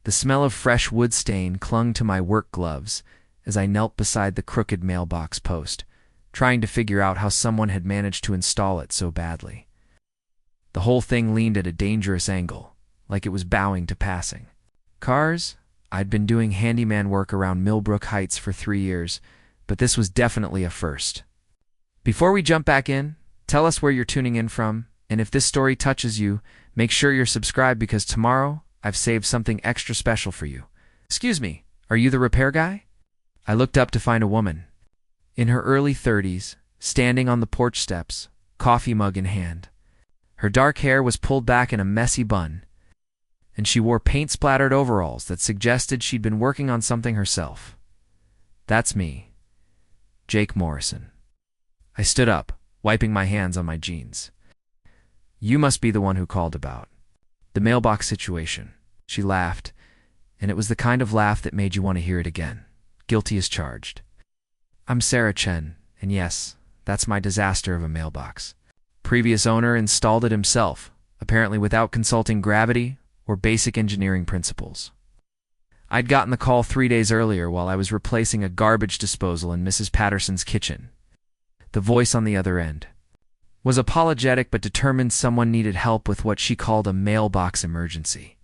The smell of fresh wood stain clung to my work gloves as I knelt beside the crooked mailbox post, trying to figure out how someone had managed to install it so badly. The whole thing leaned at a dangerous angle, like it was bowing to passing. Cars? I'd been doing handyman work around Millbrook Heights for 3 years, but this was definitely a first. Before we jump back in, tell us where you're tuning in from, and if this story touches you, make sure you're subscribed because tomorrow I've saved something extra special for you. Excuse me, are you the repair guy? I looked up to find a woman, in her early 30s, standing on the porch steps, coffee mug in hand. Her dark hair was pulled back in a messy bun, and she wore paint-splattered overalls that suggested she'd been working on something herself. That's me, Jake Morrison. I stood up, wiping my hands on my jeans. You must be the one who called about the mailbox situation. She laughed, and it was the kind of laugh that made you want to hear it again. Guilty as charged. I'm Sarah Chen, and yes, that's my disaster of a mailbox. Previous owner installed it himself, apparently without consulting gravity or basic engineering principles. I'd gotten the call 3 days earlier while I was replacing a garbage disposal in Mrs. Patterson's kitchen. The voice on the other end was apologetic but determined someone needed help with what she called a mailbox emergency.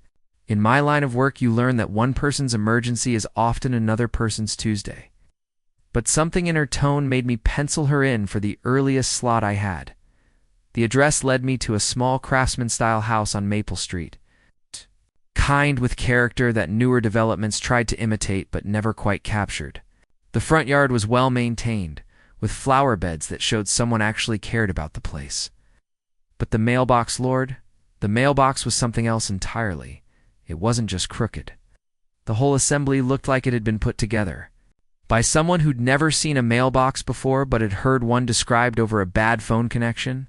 In my line of work, you learn that one person's emergency is often another person's Tuesday. But something in her tone made me pencil her in for the earliest slot I had. The address led me to a small craftsman-style house on Maple Street, kind with character that newer developments tried to imitate but never quite captured. The front yard was well maintained, with flower beds that showed someone actually cared about the place. But the mailbox, Lord, the mailbox was something else entirely. It wasn't just crooked. The whole assembly looked like it had been put together by someone who'd never seen a mailbox before but had heard one described over a bad phone connection.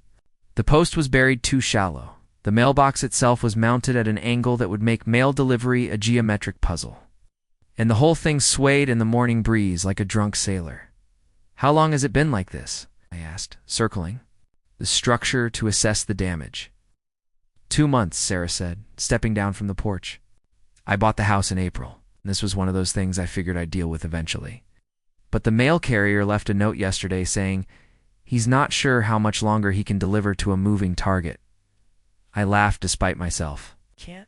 The post was buried too shallow. The mailbox itself was mounted at an angle that would make mail delivery a geometric puzzle. And the whole thing swayed in the morning breeze like a drunk sailor. How long has it been like this? I asked, circling the structure to assess the damage. 2 months, Sarah said, stepping down from the porch. I bought the house in April. This was one of those things I figured I'd deal with eventually. But the mail carrier left a note yesterday saying he's not sure how much longer he can deliver to a moving target. I laughed despite myself. Can't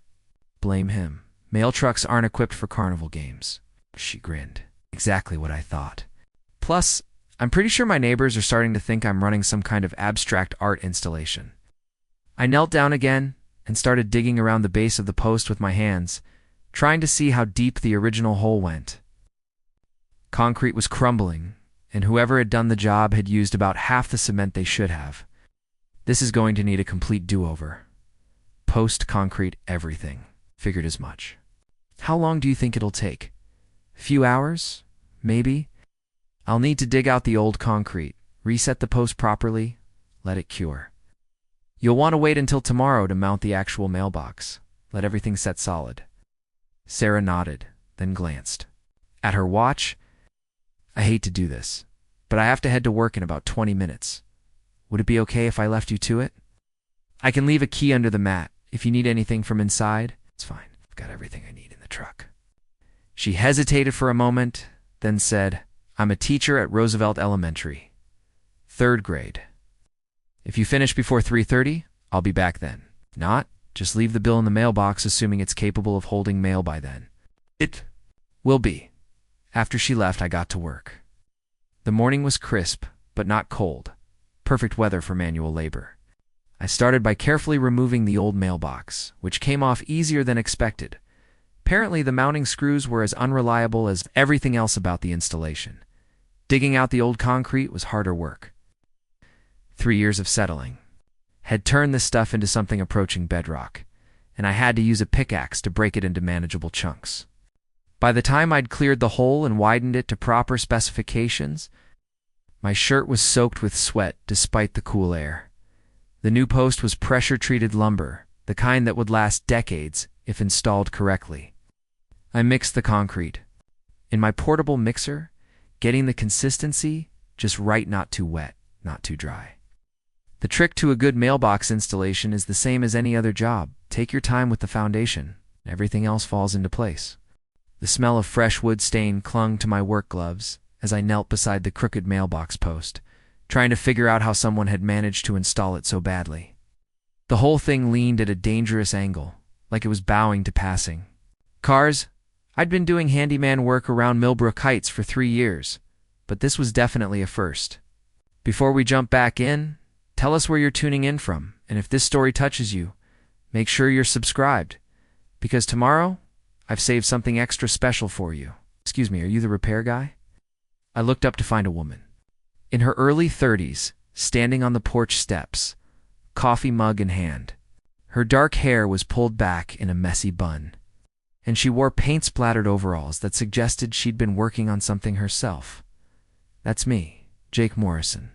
blame him. Mail trucks aren't equipped for carnival games. She grinned. Exactly what I thought. Plus, I'm pretty sure my neighbors are starting to think I'm running some kind of abstract art installation. I knelt down again and started digging around the base of the post with my hands, trying to see how deep the original hole went. Concrete was crumbling, and whoever had done the job had used about half the cement they should have. This is going to need a complete do-over. Post-concrete everything. Figured as much. How long do you think it'll take? A few hours? Maybe? I'll need to dig out the old concrete, reset the post properly, let it cure. You'll want to wait until tomorrow to mount the actual mailbox. Let everything set solid. Sarah nodded, then glanced at her watch. I hate to do this, but I have to head to work in about 20 minutes. Would it be okay if I left you to it? I can leave a key under the mat. If you need anything from inside, it's fine. I've got everything I need in the truck. She hesitated for a moment, then said, I'm a teacher at Roosevelt Elementary. 3rd grade. If you finish before 3:30, I'll be back then. If not, just leave the bill in the mailbox assuming it's capable of holding mail by then. It will be. After she left, I got to work. The morning was crisp, but not cold. Perfect weather for manual labor. I started by carefully removing the old mailbox, which came off easier than expected. Apparently, the mounting screws were as unreliable as everything else about the installation. Digging out the old concrete was harder work. 3 years of settling had turned this stuff into something approaching bedrock, and I had to use a pickaxe to break it into manageable chunks. By the time I'd cleared the hole and widened it to proper specifications, my shirt was soaked with sweat despite the cool air. The new post was pressure-treated lumber, the kind that would last decades if installed correctly. I mixed the concrete. In my portable mixer, getting the consistency just right, not too wet, not too dry. The trick to a good mailbox installation is the same as any other job. Take your time with the foundation. Everything else falls into place. The smell of fresh wood stain clung to my work gloves as I knelt beside the crooked mailbox post, trying to figure out how someone had managed to install it so badly. The whole thing leaned at a dangerous angle, like it was bowing to passing cars. I'd been doing handyman work around Millbrook Heights for 3 years, but this was definitely a first. Before we jump back in, tell us where you're tuning in from, and if this story touches you, make sure you're subscribed, because tomorrow, I've saved something extra special for you. Excuse me, are you the repair guy? I looked up to find a woman. In her early 30s, standing on the porch steps, coffee mug in hand. Her dark hair was pulled back in a messy bun, and she wore paint-splattered overalls that suggested she'd been working on something herself. That's me, Jake Morrison.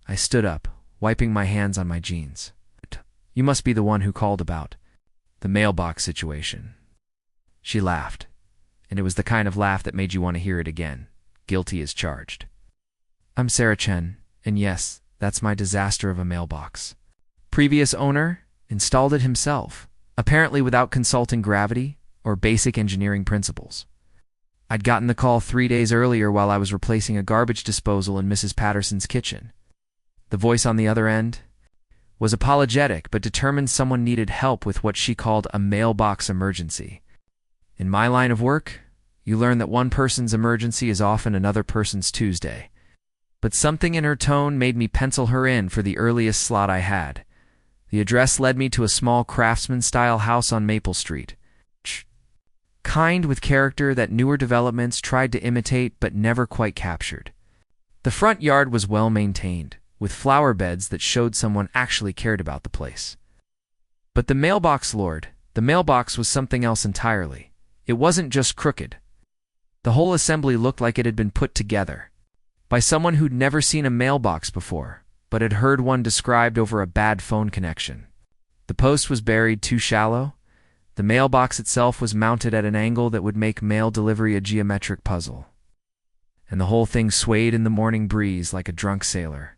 I stood up, wiping my hands on my jeans. You must be the one who called about the mailbox situation. She laughed, and it was the kind of laugh that made you want to hear it again. Guilty as charged. I'm Sarah Chen, and yes, that's my disaster of a mailbox. Previous owner installed it himself, apparently without consulting gravity or basic engineering principles. I'd gotten the call 3 days earlier while I was replacing a garbage disposal in Mrs. Patterson's kitchen. The voice on the other end was apologetic but determined someone needed help with what she called a mailbox emergency. In my line of work, you learn that one person's emergency is often another person's Tuesday. But something in her tone made me pencil her in for the earliest slot I had. The address led me to a small craftsman-style house on Maple Street. Kind with character that newer developments tried to imitate but never quite captured. The front yard was well maintained, with flower beds that showed someone actually cared about the place. But the mailbox was something else entirely. It wasn't just crooked. The whole assembly looked like it had been put together by someone who'd never seen a mailbox before, but had heard one described over a bad phone connection. The post was buried too shallow. The mailbox itself was mounted at an angle that would make mail delivery a geometric puzzle. And the whole thing swayed in the morning breeze like a drunk sailor.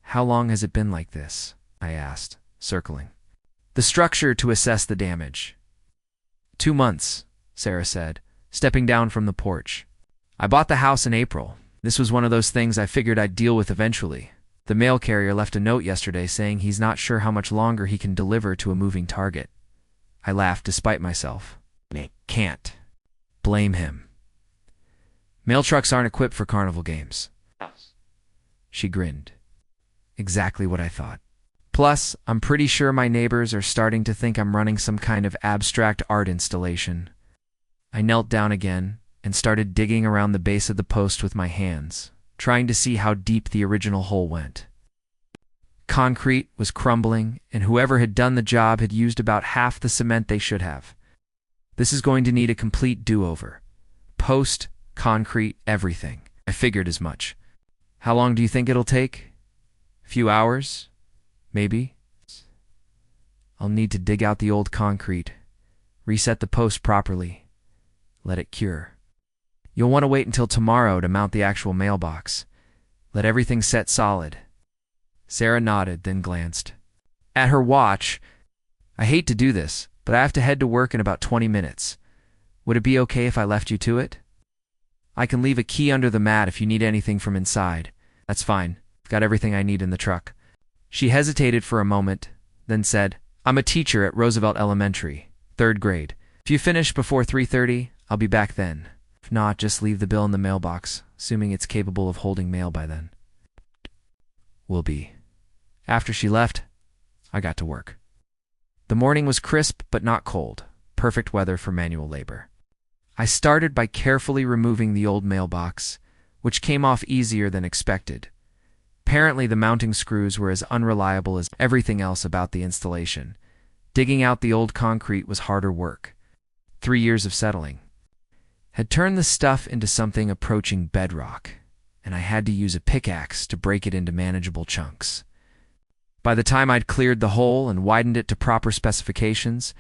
How long has it been like this? I asked, circling the structure to assess the damage. 2 months, Sarah said, stepping down from the porch. I bought the house in April. This was one of those things I figured I'd deal with eventually. The mail carrier left a note yesterday saying he's not sure how much longer he can deliver to a moving target. I laughed despite myself. Can't blame him. Mail trucks aren't equipped for carnival games. She grinned. Exactly what I thought. Plus, I'm pretty sure my neighbors are starting to think I'm running some kind of abstract art installation. I knelt down again and started digging around the base of the post with my hands, trying to see how deep the original hole went. Concrete was crumbling, and whoever had done the job had used about half the cement they should have. This is going to need a complete do-over. Post, concrete, everything. I figured as much. How long do you think it'll take? A few hours? Maybe? I'll need to dig out the old concrete, reset the post properly, let it cure. You'll want to wait until tomorrow to mount the actual mailbox. Let everything set solid. Sarah nodded, then glanced at her watch. I hate to do this, but I have to head to work in about 20 minutes. Would it be okay if I left you to it? I can leave a key under the mat if you need anything from inside. That's fine. I've got everything I need in the truck. She hesitated for a moment, then said, I'm a teacher at Roosevelt Elementary, 3rd grade. If you finish before 3:30, I'll be back then. If not, just leave the bill in the mailbox, assuming it's capable of holding mail by then. Will be. After she left, I got to work. The morning was crisp but not cold, perfect weather for manual labor. I started by carefully removing the old mailbox, which came off easier than expected. Apparently the mounting screws were as unreliable as everything else about the installation. Digging out the old concrete was harder work. 3 years of settling had turned the stuff into something approaching bedrock, and I had to use a pickaxe to break it into manageable chunks. By the time I'd cleared the hole and widened it to proper specifications,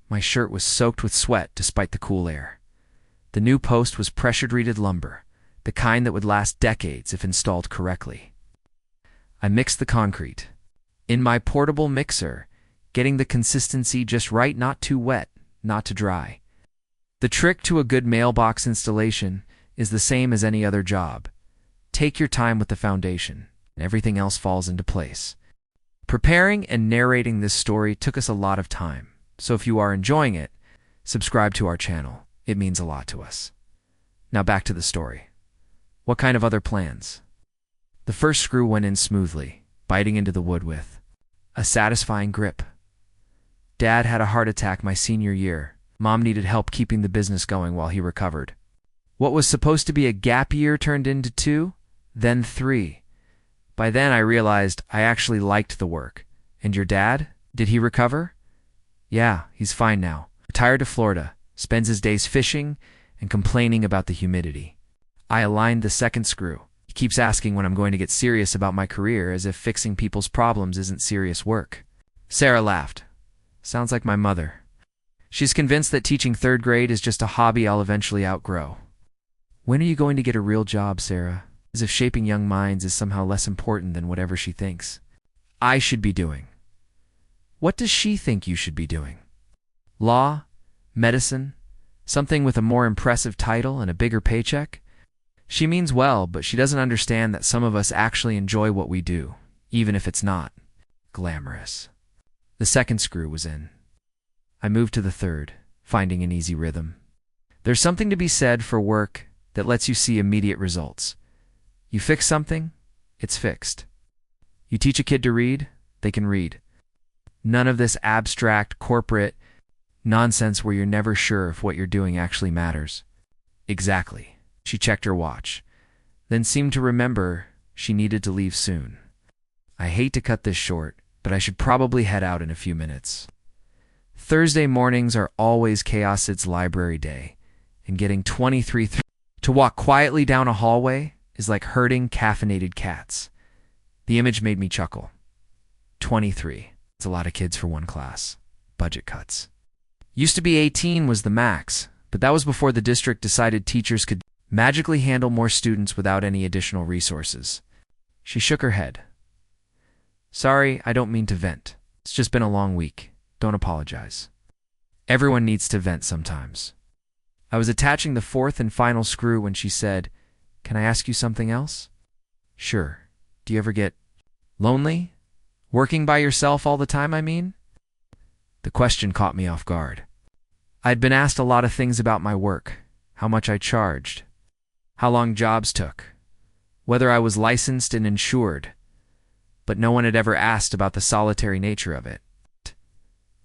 my shirt was soaked with sweat despite the cool air. The new post was pressure-treated lumber, the kind that would last decades if installed correctly. I mixed the concrete in my portable mixer, getting the consistency just right, not too wet, not to dry. The trick to a good mailbox installation is the same as any other job. Take your time with the foundation, and everything else falls into place. Preparing and narrating this story took us a lot of time, so if you are enjoying it, subscribe to our channel. It means a lot to us. Now back to the story. What kind of other plans? The first screw went in smoothly, biting into the wood with a satisfying grip. Dad had a heart attack my senior year. Mom needed help keeping the business going while he recovered. What was supposed to be a gap year turned into 2, then 3. By then I realized I actually liked the work. And your dad? Did he recover? Yeah, he's fine now. Retired to Florida, spends his days fishing and complaining about the humidity. I aligned the second screw. He keeps asking when I'm going to get serious about my career, as if fixing people's problems isn't serious work. Sarah laughed. Sounds like my mother. She's convinced that teaching 3rd grade is just a hobby I'll eventually outgrow. When are you going to get a real job, Sarah? As if shaping young minds is somehow less important than whatever she thinks I should be doing. What does she think you should be doing? Law? Medicine? Something with a more impressive title and a bigger paycheck? She means well, but she doesn't understand that some of us actually enjoy what we do, even if it's not glamorous. The second screw was in. I moved to the third, finding an easy rhythm. There's something to be said for work that lets you see immediate results. You fix something, it's fixed. You teach a kid to read, they can read. None of this abstract, corporate nonsense where you're never sure if what you're doing actually matters. Exactly. She checked her watch, then seemed to remember she needed to leave soon. I hate to cut this short, but I should probably head out in a few minutes. Thursday mornings are always Chaosid's library day, and getting 23 to walk quietly down a hallway is like herding caffeinated cats. The image made me chuckle. 23. It's a lot of kids for one class. Budget cuts. Used to be 18 was the max, but that was before the district decided teachers could magically handle more students without any additional resources. She shook her head. Sorry, I don't mean to vent. It's just been a long week. Don't apologize. Everyone needs to vent sometimes. I was attaching the 4th and final screw when she said, "Can I ask you something else?" Sure. Do you ever get lonely? Working by yourself all the time, I mean? The question caught me off guard. I'd been asked a lot of things about my work, how much I charged, how long jobs took, whether I was licensed and insured, but no one had ever asked about the solitary nature of it.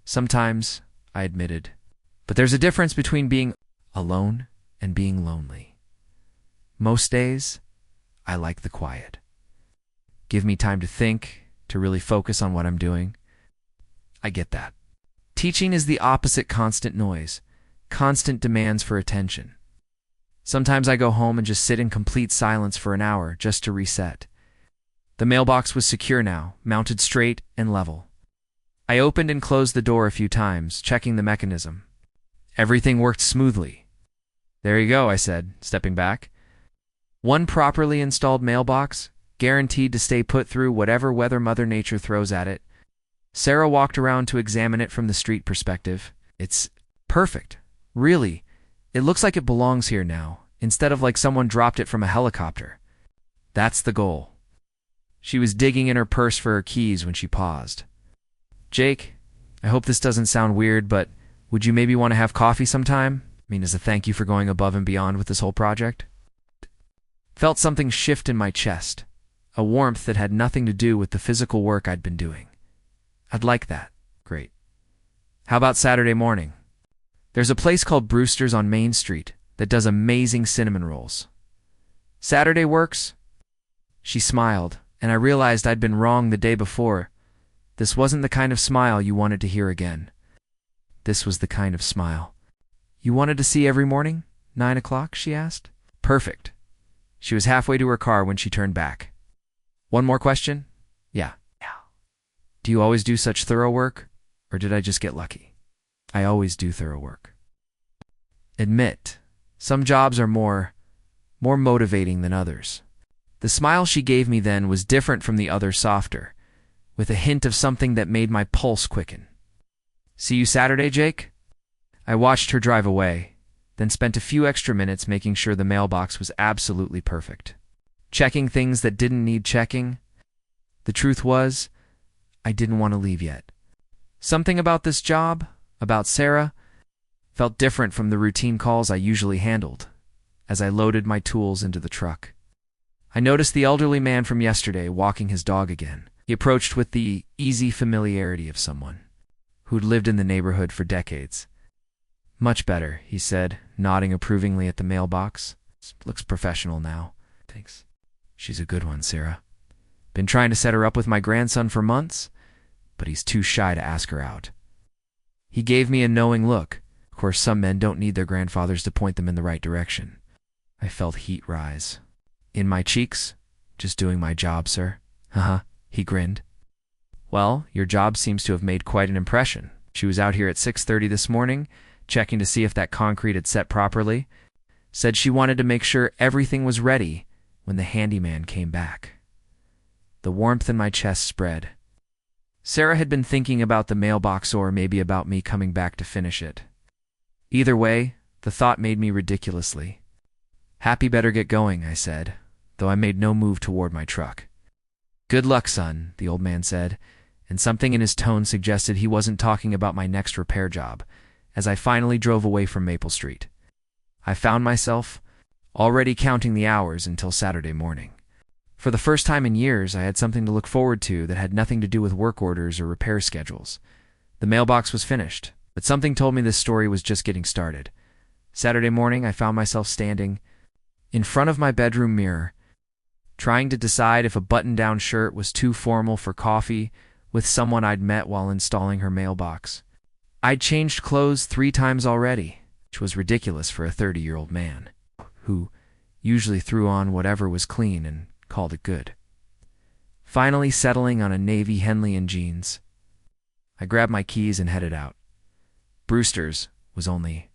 Sometimes, I admitted, but there's a difference between being alone and being lonely. Most days, I like the quiet. Give me time to think, to really focus on what I'm doing. I get that. Teaching is the opposite constant noise, constant demands for attention. Sometimes I go home and just sit in complete silence for an hour just to reset. The mailbox was secure now, mounted straight and level. I opened and closed the door a few times, checking the mechanism. Everything worked smoothly. There you go, I said, stepping back. One properly installed mailbox, guaranteed to stay put through whatever weather Mother Nature throws at it. Sarah walked around to examine it from the street perspective. It's perfect. Really. It looks like it belongs here now, instead of like someone dropped it from a helicopter. That's the goal. She was digging in her purse for her keys when she paused. Jake, I hope this doesn't sound weird, but would you maybe want to have coffee sometime? I mean, as a thank you for going above and beyond with this whole project? Felt something shift in my chest, a warmth that had nothing to do with the physical work I'd been doing. I'd like that. Great. How about Saturday morning? There's a place called Brewster's on Main Street that does amazing cinnamon rolls. Saturday works? She smiled, and I realized I'd been wrong the day before. This wasn't the kind of smile you wanted to hear again. This was the kind of smile you wanted to see every morning? 9 o'clock, she asked. Perfect. She was halfway to her car when she turned back. One more question? Yeah. Do you always do such thorough work, or did I just get lucky? I always do thorough work. Admit, some jobs are more motivating than others. The smile she gave me then was different from the other, softer, with a hint of something that made my pulse quicken. See you Saturday, Jake? I watched her drive away, then spent a few extra minutes making sure the mailbox was absolutely perfect. Checking things that didn't need checking. The truth was, I didn't want to leave yet. Something about this job, about Sarah, felt different from the routine calls I usually handled as I loaded my tools into the truck. I noticed the elderly man from yesterday walking his dog again. He approached with the easy familiarity of someone who'd lived in the neighborhood for decades. "Much better," he said, nodding approvingly at the mailbox. "Looks professional now." "Thanks. She's a good one, Sarah. Been trying to set her up with my grandson for months, but he's too shy to ask her out." He gave me a knowing look. Of course, some men don't need their grandfathers to point them in the right direction. I felt heat rise. In my cheeks. "Just doing my job, sir." "Uh-huh," he grinned. "Well, your job seems to have made quite an impression. She was out here at 6:30 this morning, checking to see if that concrete had set properly. Said she wanted to make sure everything was ready when the handyman came back." The warmth in my chest spread. Sarah had been thinking about the mailbox, or maybe about me coming back to finish it. Either way, the thought made me ridiculously happy. "Better get going," I said, though I made no move toward my truck. "Good luck, son," the old man said, and something in his tone suggested he wasn't talking about my next repair job, as I finally drove away from Maple Street. I found myself already counting the hours until Saturday morning. For the first time in years, I had something to look forward to that had nothing to do with work orders or repair schedules. The mailbox was finished, but something told me this story was just getting started. Saturday morning, I found myself standing in front of my bedroom mirror, trying to decide if a button-down shirt was too formal for coffee with someone I'd met while installing her mailbox. I'd changed clothes 3 times already, which was ridiculous for a 30-year-old man, who usually threw on whatever was clean and called it good. Finally settling on a navy Henley and jeans, I grabbed my keys and headed out. Brewster's was only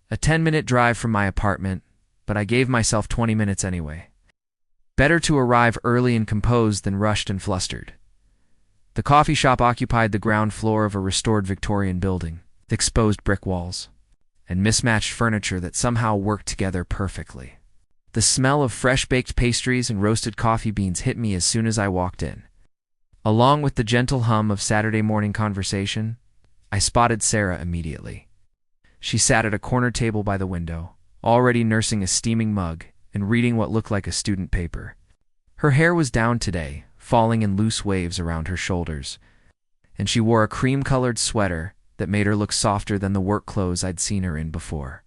a 10-minute drive from my apartment, but I gave myself 20 minutes anyway. Better to arrive early and composed than rushed and flustered. The coffee shop occupied the ground floor of a restored Victorian building, with exposed brick walls and mismatched furniture that somehow worked together perfectly. The smell of fresh-baked pastries and roasted coffee beans hit me as soon as I walked in. Along with the gentle hum of Saturday morning conversation, I spotted Sarah immediately. She sat at a corner table by the window, already nursing a steaming mug and reading what looked like a student paper. Her hair was down today, falling in loose waves around her shoulders, and she wore a cream-colored sweater that made her look softer than the work clothes I'd seen her in before.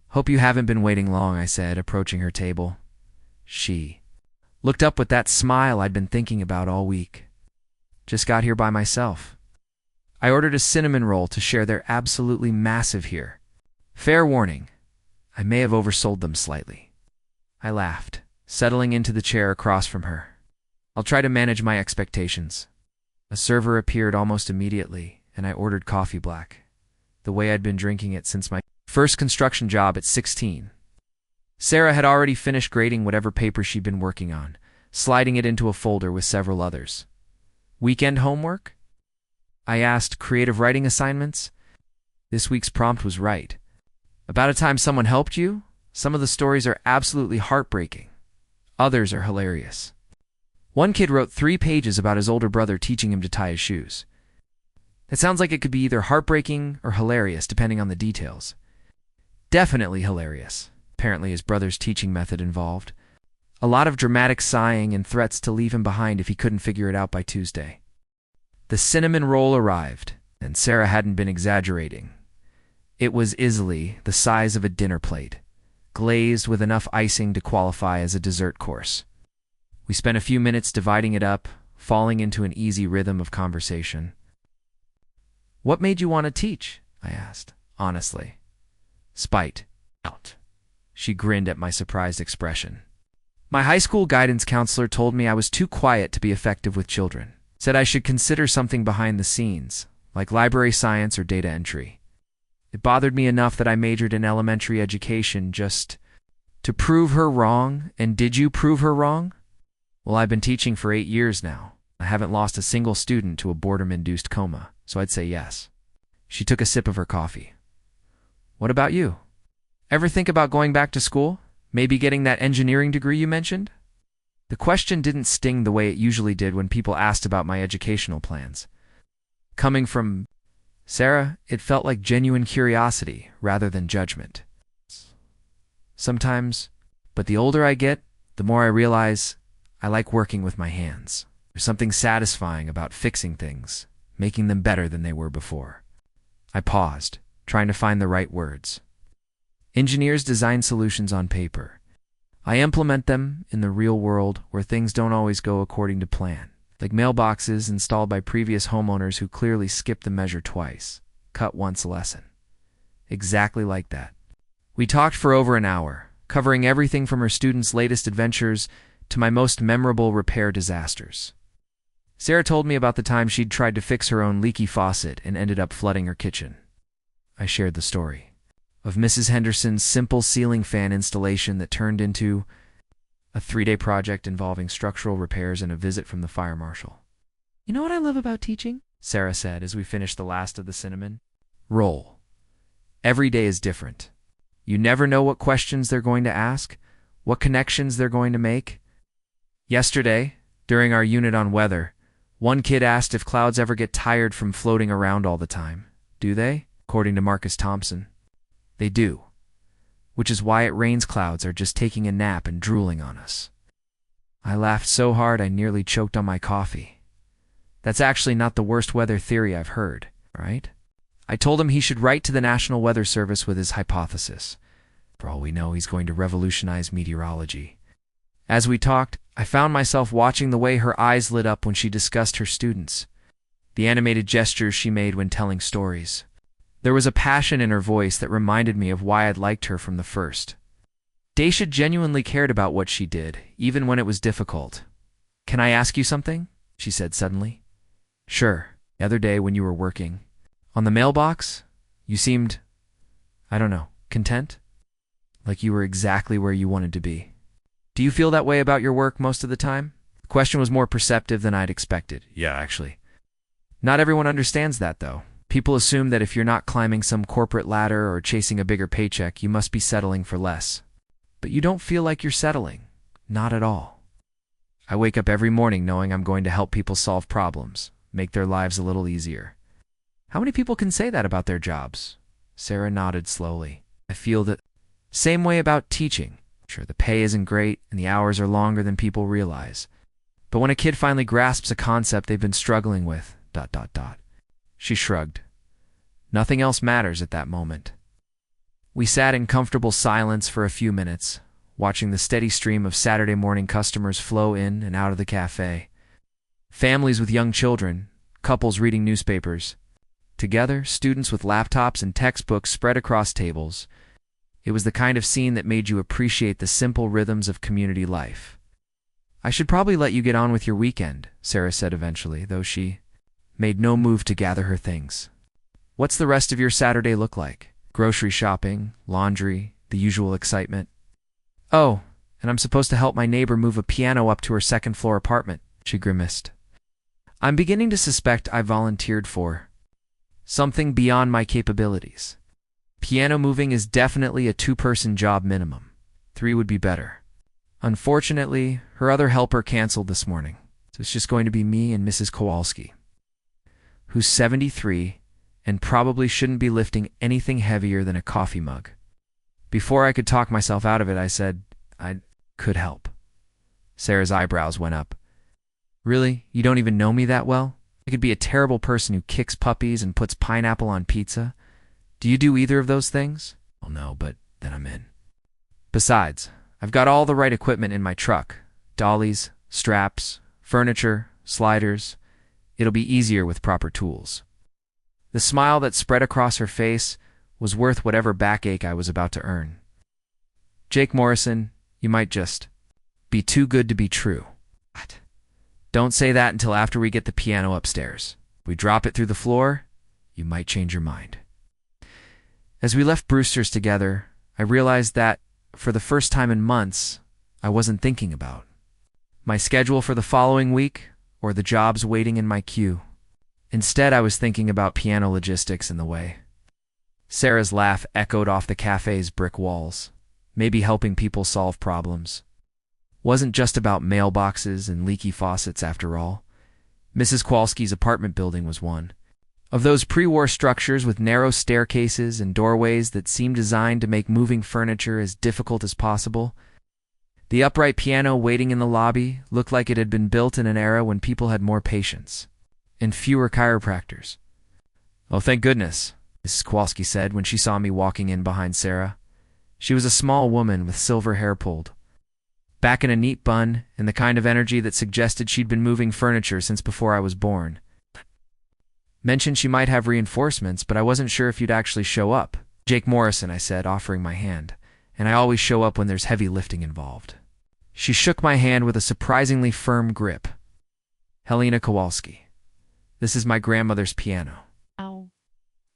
"Hope you haven't been waiting long," I said, approaching her table. She looked up with that smile I'd been thinking about all week. "Just got here by myself." I ordered a cinnamon roll to share. They're absolutely massive here. Fair warning, I may have oversold them slightly. I laughed, settling into the chair across from her. "I'll try to manage my expectations." A server appeared almost immediately, and I ordered coffee black, the way I'd been drinking it since my first construction job at 16. Sarah had already finished grading whatever paper she'd been working on, sliding it into a folder with several others. "Weekend homework?" I asked. "Creative writing assignments?" This week's prompt was right. "About a time someone helped you?" Some of the stories are absolutely heartbreaking. Others are hilarious. One kid wrote 3 pages about his older brother teaching him to tie his shoes. It sounds like it could be either heartbreaking or hilarious, depending on the details. Definitely hilarious. Apparently his brother's teaching method involved a lot of dramatic sighing and threats to leave him behind if he couldn't figure it out by Tuesday. The cinnamon roll arrived, and Sarah hadn't been exaggerating. It was easily the size of a dinner plate, glazed with enough icing to qualify as a dessert course. We spent a few minutes dividing it up, falling into an easy rhythm of conversation. "What made you want to teach?" I asked, honestly. "Spite. Out." She grinned at my surprised expression. "My high school guidance counselor told me I was too quiet to be effective with children. Said I should consider something behind the scenes, like library science or data entry. It bothered me enough that I majored in elementary education just to prove her wrong. And did you prove her wrong?" "Well, I've been teaching for 8 years now. I haven't lost a single student to a boredom-induced coma, so I'd say yes." She took a sip of her coffee. What about you? Ever think about going back to school? Maybe getting that engineering degree you mentioned? The question didn't sting the way it usually did when people asked about my educational plans. Coming from Sarah, it felt like genuine curiosity rather than judgment. Sometimes, but the older I get, the more I realize I like working with my hands. There's something satisfying about fixing things, making them better than they were before. I paused, trying to find the right words. Engineers design solutions on paper. I implement them in the real world where things don't always go according to plan, like mailboxes installed by previous homeowners who clearly skipped the measure twice, cut once lesson. Exactly like that. We talked for over an hour, covering everything from her students' latest adventures to my most memorable repair disasters. Sarah told me about the time she'd tried to fix her own leaky faucet and ended up flooding her kitchen. I shared the story of Mrs. Henderson's simple ceiling fan installation that turned into a 3-day project involving structural repairs and a visit from the fire marshal. You know what I love about teaching? Sarah said as we finished the last of the cinnamon. Roll. Every day is different. You never know what questions they're going to ask, what connections they're going to make. Yesterday, during our unit on weather, one kid asked if clouds ever get tired from floating around all the time. Do they? According to Marcus Thompson. They do, which is why it rains clouds are just taking a nap and drooling on us. I laughed so hard I nearly choked on my coffee. That's actually not the worst weather theory I've heard, right? I told him he should write to the National Weather Service with his hypothesis. For all we know, he's going to revolutionize meteorology. As we talked, I found myself watching the way her eyes lit up when she discussed her students, the animated gestures she made when telling stories. There was a passion in her voice that reminded me of why I'd liked her from the first. Daisha genuinely cared about what she did, even when it was difficult. Can I ask you something? She said suddenly. Sure. The other day when you were working on the mailbox, you seemed, I don't know, content? Like you were exactly where you wanted to be. Do you feel that way about your work most of the time? The question was more perceptive than I'd expected. Yeah, actually. Not everyone understands that, though. People assume that if you're not climbing some corporate ladder or chasing a bigger paycheck, you must be settling for less. But you don't feel like you're settling. Not at all. I wake up every morning knowing I'm going to help people solve problems, make their lives a little easier. How many people can say that about their jobs? Sarah nodded slowly. I feel that same way about teaching. Sure, the pay isn't great and the hours are longer than people realize. But when a kid finally grasps a concept they've been struggling with, ... She shrugged. Nothing else matters at that moment. We sat in comfortable silence for a few minutes, watching the steady stream of Saturday morning customers flow in and out of the cafe. Families with young children, couples reading newspapers. Together, students with laptops and textbooks spread across tables. It was the kind of scene that made you appreciate the simple rhythms of community life. I should probably let you get on with your weekend, Sarah said eventually, though she made no move to gather her things. What's the rest of your Saturday look like? Grocery shopping, laundry, the usual excitement. Oh, and I'm supposed to help my neighbor move a piano up to her second-floor apartment, she grimaced. I'm beginning to suspect I volunteered for something beyond my capabilities. Piano moving is definitely a 2-person job minimum. 3 would be better. Unfortunately, her other helper canceled this morning, so it's just going to be me and Mrs. Kowalski, who's 73 and probably shouldn't be lifting anything heavier than a coffee mug. Before I could talk myself out of it, I said I could help. Sarah's eyebrows went up. Really? You don't even know me that well? I could be a terrible person who kicks puppies and puts pineapple on pizza. Do you do either of those things? Well, no, but then I'm in. Besides, I've got all the right equipment in my truck. Dollies, straps, furniture, sliders. It'll be easier with proper tools. The smile that spread across her face was worth whatever backache I was about to earn. Jake Morrison, you might just be too good to be true. What? Don't say that until after we get the piano upstairs. If we drop it through the floor, you might change your mind. As we left Brewster's together, I realized that, for the first time in months, I wasn't thinking about my schedule for the following week or the jobs waiting in my queue. Instead, I was thinking about piano logistics and the way Sarah's laugh echoed off the cafe's brick walls. Maybe helping people solve problems wasn't just about mailboxes and leaky faucets after all. Mrs. Kowalski's apartment building was one of those pre-war structures with narrow staircases and doorways that seemed designed to make moving furniture as difficult as possible. The upright piano waiting in the lobby looked like it had been built in an era when people had more patience and fewer chiropractors. "Oh, thank goodness," Mrs. Kowalski said when she saw me walking in behind Sarah. She was a small woman with silver hair pulled back in a neat bun and the kind of energy that suggested she'd been moving furniture since before I was born. "Mentioned she might have reinforcements, but I wasn't sure if you'd actually show up." "Jake Morrison," I said, offering my hand, "and I always show up when there's heavy lifting involved." She shook my hand with a surprisingly firm grip. "Helena Kowalski. This is my grandmother's piano. Ow.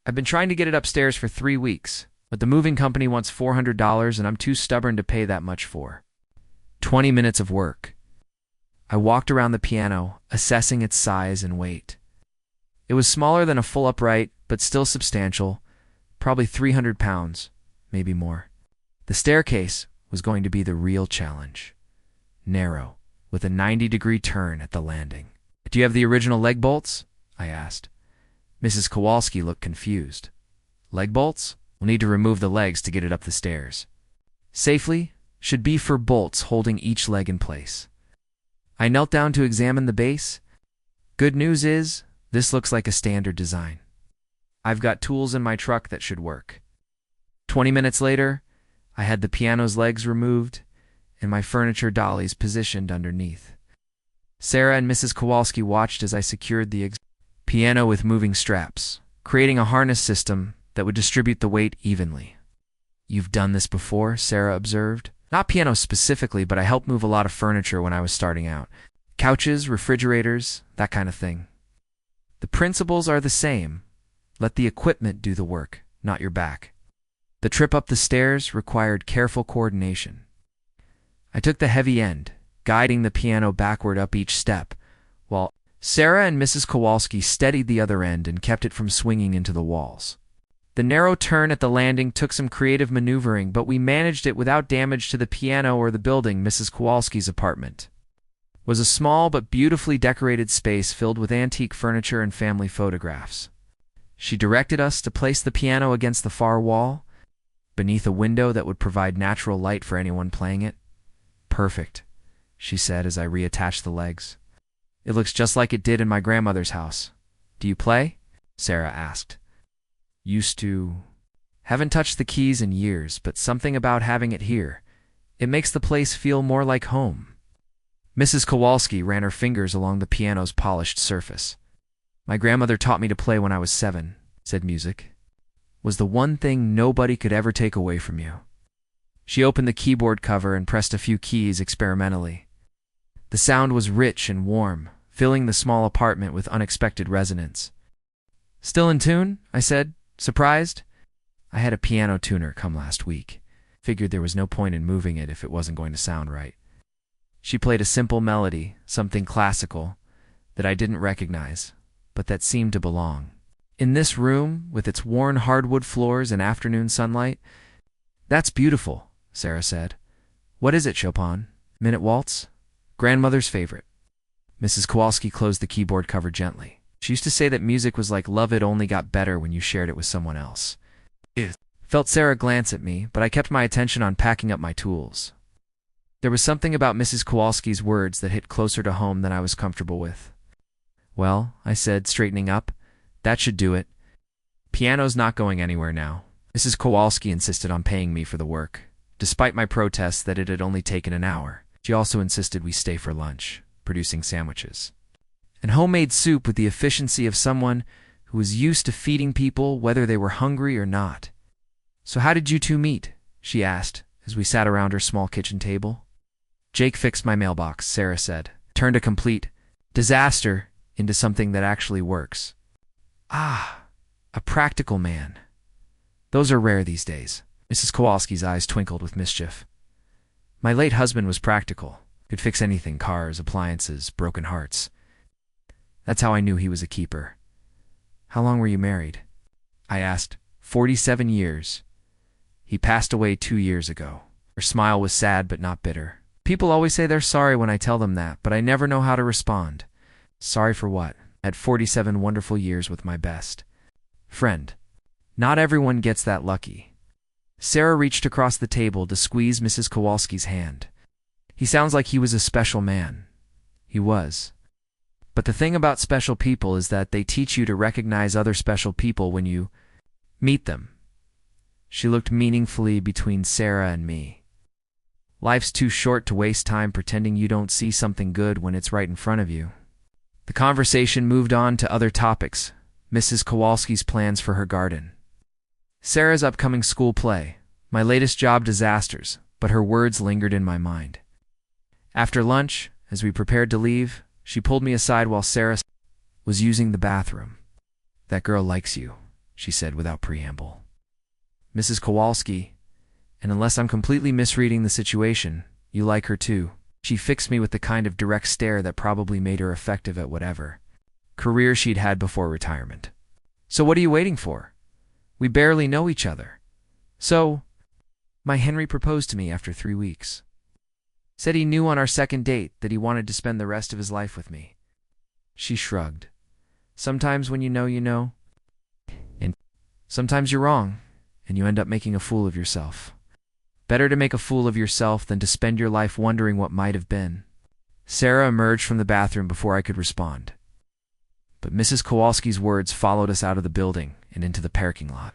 I've been trying to get it upstairs for 3 weeks, but the moving company wants $400 and I'm too stubborn to pay that much for 20 minutes of work." I walked around the piano, assessing its size and weight. It was smaller than a full upright, but still substantial, probably 300 pounds, maybe more. The staircase was going to be the real challenge. Narrow, with a 90-degree turn at the landing. "Do you have the original leg bolts?" I asked. Mrs. Kowalski looked confused. "Leg bolts? We'll need to remove the legs to get it up the stairs. Safely should be for bolts holding each leg in place." I knelt down to examine the base. Good news is, this looks like a standard design. I've got tools in my truck that should work. 20 minutes later, I had the piano's legs removed and my furniture dollies positioned underneath. Sarah and Mrs. Kowalski watched as I secured the piano with moving straps, creating a harness system that would distribute the weight evenly. "You've done this before," Sarah observed. "Not piano specifically, but I helped move a lot of furniture when I was starting out. Couches, refrigerators, that kind of thing. The principles are the same. Let the equipment do the work, not your back." The trip up the stairs required careful coordination. I took the heavy end, guiding the piano backward up each step, while Sarah and Mrs. Kowalski steadied the other end and kept it from swinging into the walls. The narrow turn at the landing took some creative maneuvering, but we managed it without damage to the piano or the building. Mrs. Kowalski's apartment was a small but beautifully decorated space filled with antique furniture and family photographs. She directed us to place the piano against the far wall, beneath a window that would provide natural light for anyone playing it. "Perfect," she said as I reattached the legs. "It looks just like it did in my grandmother's house." "Do you play?" Sarah asked. "Used to. Haven't touched the keys in years, but something about having it here. It makes the place feel more like home." Mrs. Kowalski ran her fingers along the piano's polished surface. "My grandmother taught me to play when I was 7, said music was the one thing nobody could ever take away from you." She opened the keyboard cover and pressed a few keys experimentally. The sound was rich and warm, filling the small apartment with unexpected resonance. "Still in tune?" I said, surprised. I had a piano tuner come last week. Figured there was no point in moving it if it wasn't going to sound right. She played a simple melody, something classical, that I didn't recognize, but that seemed to belong. In this room, with its worn hardwood floors and afternoon sunlight. "That's beautiful," Sarah said. "What is it, Chopin? Minute Waltz?" "Grandmother's favorite." Mrs. Kowalski closed the keyboard cover gently. She used to say that music was like love, it only got better when you shared it with someone else. Felt Sarah glance at me, but I kept my attention on packing up my tools. There was something about Mrs. Kowalski's words that hit closer to home than I was comfortable with. "Well," I said, straightening up, "that should do it. Piano's not going anywhere now." Mrs. Kowalski insisted on paying me for the work, despite my protests that it had only taken an hour. She also insisted we stay for lunch, producing sandwiches and homemade soup with the efficiency of someone who was used to feeding people whether they were hungry or not. "So how did you two meet?" she asked as we sat around her small kitchen table. "Jake fixed my mailbox," Sarah said. "Turned a complete disaster into something that actually works." "Ah, a practical man. Those are rare these days." Mrs. Kowalski's eyes twinkled with mischief. "My late husband was practical. Could fix anything, cars, appliances, broken hearts. That's how I knew he was a keeper." "How long were you married?" I asked, 47 years. He passed away 2 years ago. Her smile was sad but not bitter. People always say they're sorry when I tell them that, but I never know how to respond. Sorry for what? At 47 wonderful years with my best friend. Not everyone gets that lucky. Sarah reached across the table to squeeze Mrs. Kowalski's hand. He sounds like he was a special man. He was. But the thing about special people is that they teach you to recognize other special people when you meet them. She looked meaningfully between Sarah and me. Life's too short to waste time pretending you don't see something good when it's right in front of you. The conversation moved on to other topics, Mrs. Kowalski's plans for her garden, Sarah's upcoming school play, my latest job disasters, but her words lingered in my mind. After lunch, as we prepared to leave, she pulled me aside while Sarah was using the bathroom. That girl likes you, she said without preamble. Mrs. Kowalski, and unless I'm completely misreading the situation, you like her too. She fixed me with the kind of direct stare that probably made her effective at whatever career she'd had before retirement. So what are you waiting for? We barely know each other. So, my Henry proposed to me after 3 weeks. Said he knew on our second date that he wanted to spend the rest of his life with me. She shrugged. Sometimes when you know, and sometimes you're wrong, and you end up making a fool of yourself. Better to make a fool of yourself than to spend your life wondering what might have been. Sarah emerged from the bathroom before I could respond. But Mrs. Kowalski's words followed us out of the building and into the parking lot.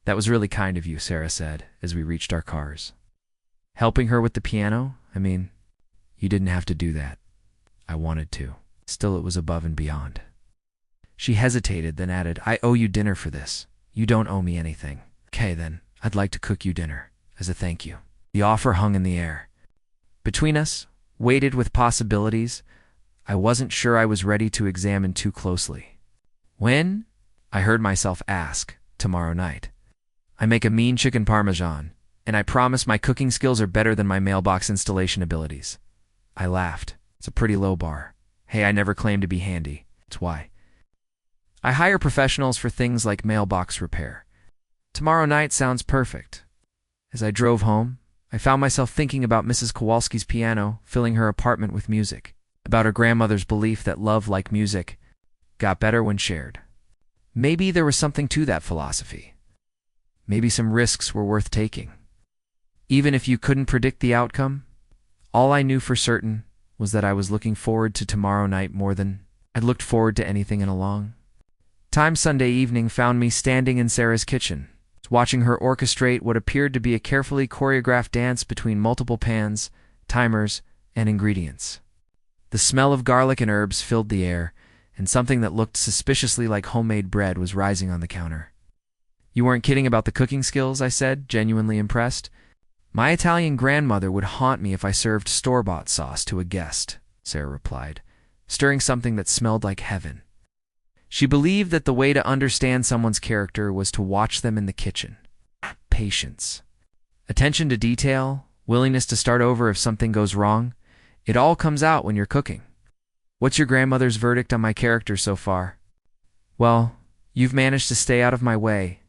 That was really kind of you, Sarah said, as we reached our cars. Helping her with the piano? I mean, you didn't have to do that. I wanted to. Still, it was above and beyond. She hesitated, then added, I owe you dinner for this. You don't owe me anything. Okay, then, I'd like to cook you dinner, as a thank you. The offer hung in the air. Between us, weighted with possibilities, I wasn't sure I was ready to examine too closely. When? I heard myself ask, tomorrow night. I make a mean chicken parmesan, and I promise my cooking skills are better than my mailbox installation abilities. I laughed. It's a pretty low bar. Hey, I never claimed to be handy. It's why I hire professionals for things like mailbox repair. Tomorrow night sounds perfect. As I drove home, I found myself thinking about Mrs. Kowalski's piano filling her apartment with music, about her grandmother's belief that love, like music, got better when shared. Maybe there was something to that philosophy. Maybe some risks were worth taking. Even if you couldn't predict the outcome, all I knew for certain was that I was looking forward to tomorrow night more than I'd looked forward to anything in a long time. Sunday evening found me standing in Sarah's kitchen, watching her orchestrate what appeared to be a carefully choreographed dance between multiple pans, timers, and ingredients. The smell of garlic and herbs filled the air, and something that looked suspiciously like homemade bread was rising on the counter. You weren't kidding about the cooking skills, I said, genuinely impressed. My Italian grandmother would haunt me if I served store-bought sauce to a guest, Sarah replied, stirring something that smelled like heaven. She believed that the way to understand someone's character was to watch them in the kitchen. Patience, attention to detail, willingness to start over if something goes wrong, it all comes out when you're cooking. What's your grandmother's verdict on my character so far? Well, you've managed to stay out of my way,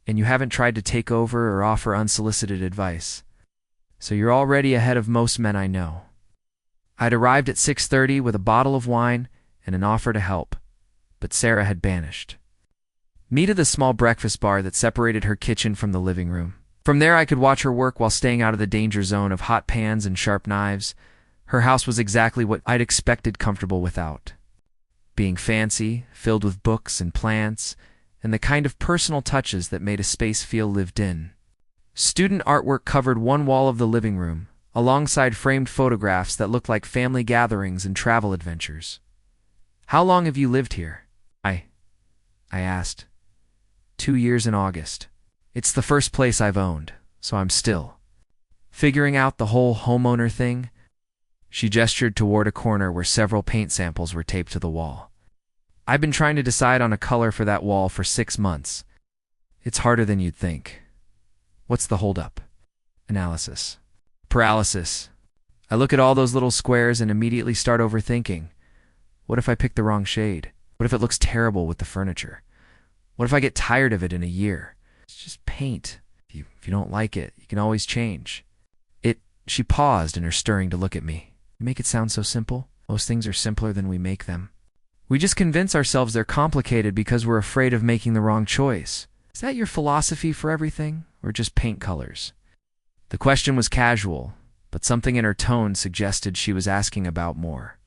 and you haven't tried to take over or offer unsolicited advice. So you're already ahead of most men I know. I'd arrived at 6:30 with a bottle of wine and an offer to help, but Sarah had vanished. Me to the small breakfast bar that separated her kitchen from the living room. From there I could watch her work while staying out of the danger zone of hot pans and sharp knives. Her house was exactly what I'd expected comfortable without. Being fancy, filled with books and plants, and the kind of personal touches that made a space feel lived in. Student artwork covered one wall of the living room, alongside framed photographs that looked like family gatherings and travel adventures. How long have you lived here? I asked. 2 years in August. It's the first place I've owned, so I'm still figuring out the whole homeowner thing. She gestured toward a corner where several paint samples were taped to the wall. I've been trying to decide on a color for that wall for 6 months. It's harder than you'd think. What's the holdup? Analysis. Paralysis. I look at all those little squares and immediately start overthinking. What if I pick the wrong shade? What if it looks terrible with the furniture? What if I get tired of it in a year? It's just paint. If you don't like it, you can always change. She paused in her stirring to look at me. You make it sound so simple. Most things are simpler than we make them. We just convince ourselves they're complicated because we're afraid of making the wrong choice. Is that your philosophy for everything, or just paint colors? The question was casual, but something in her tone suggested she was asking about more.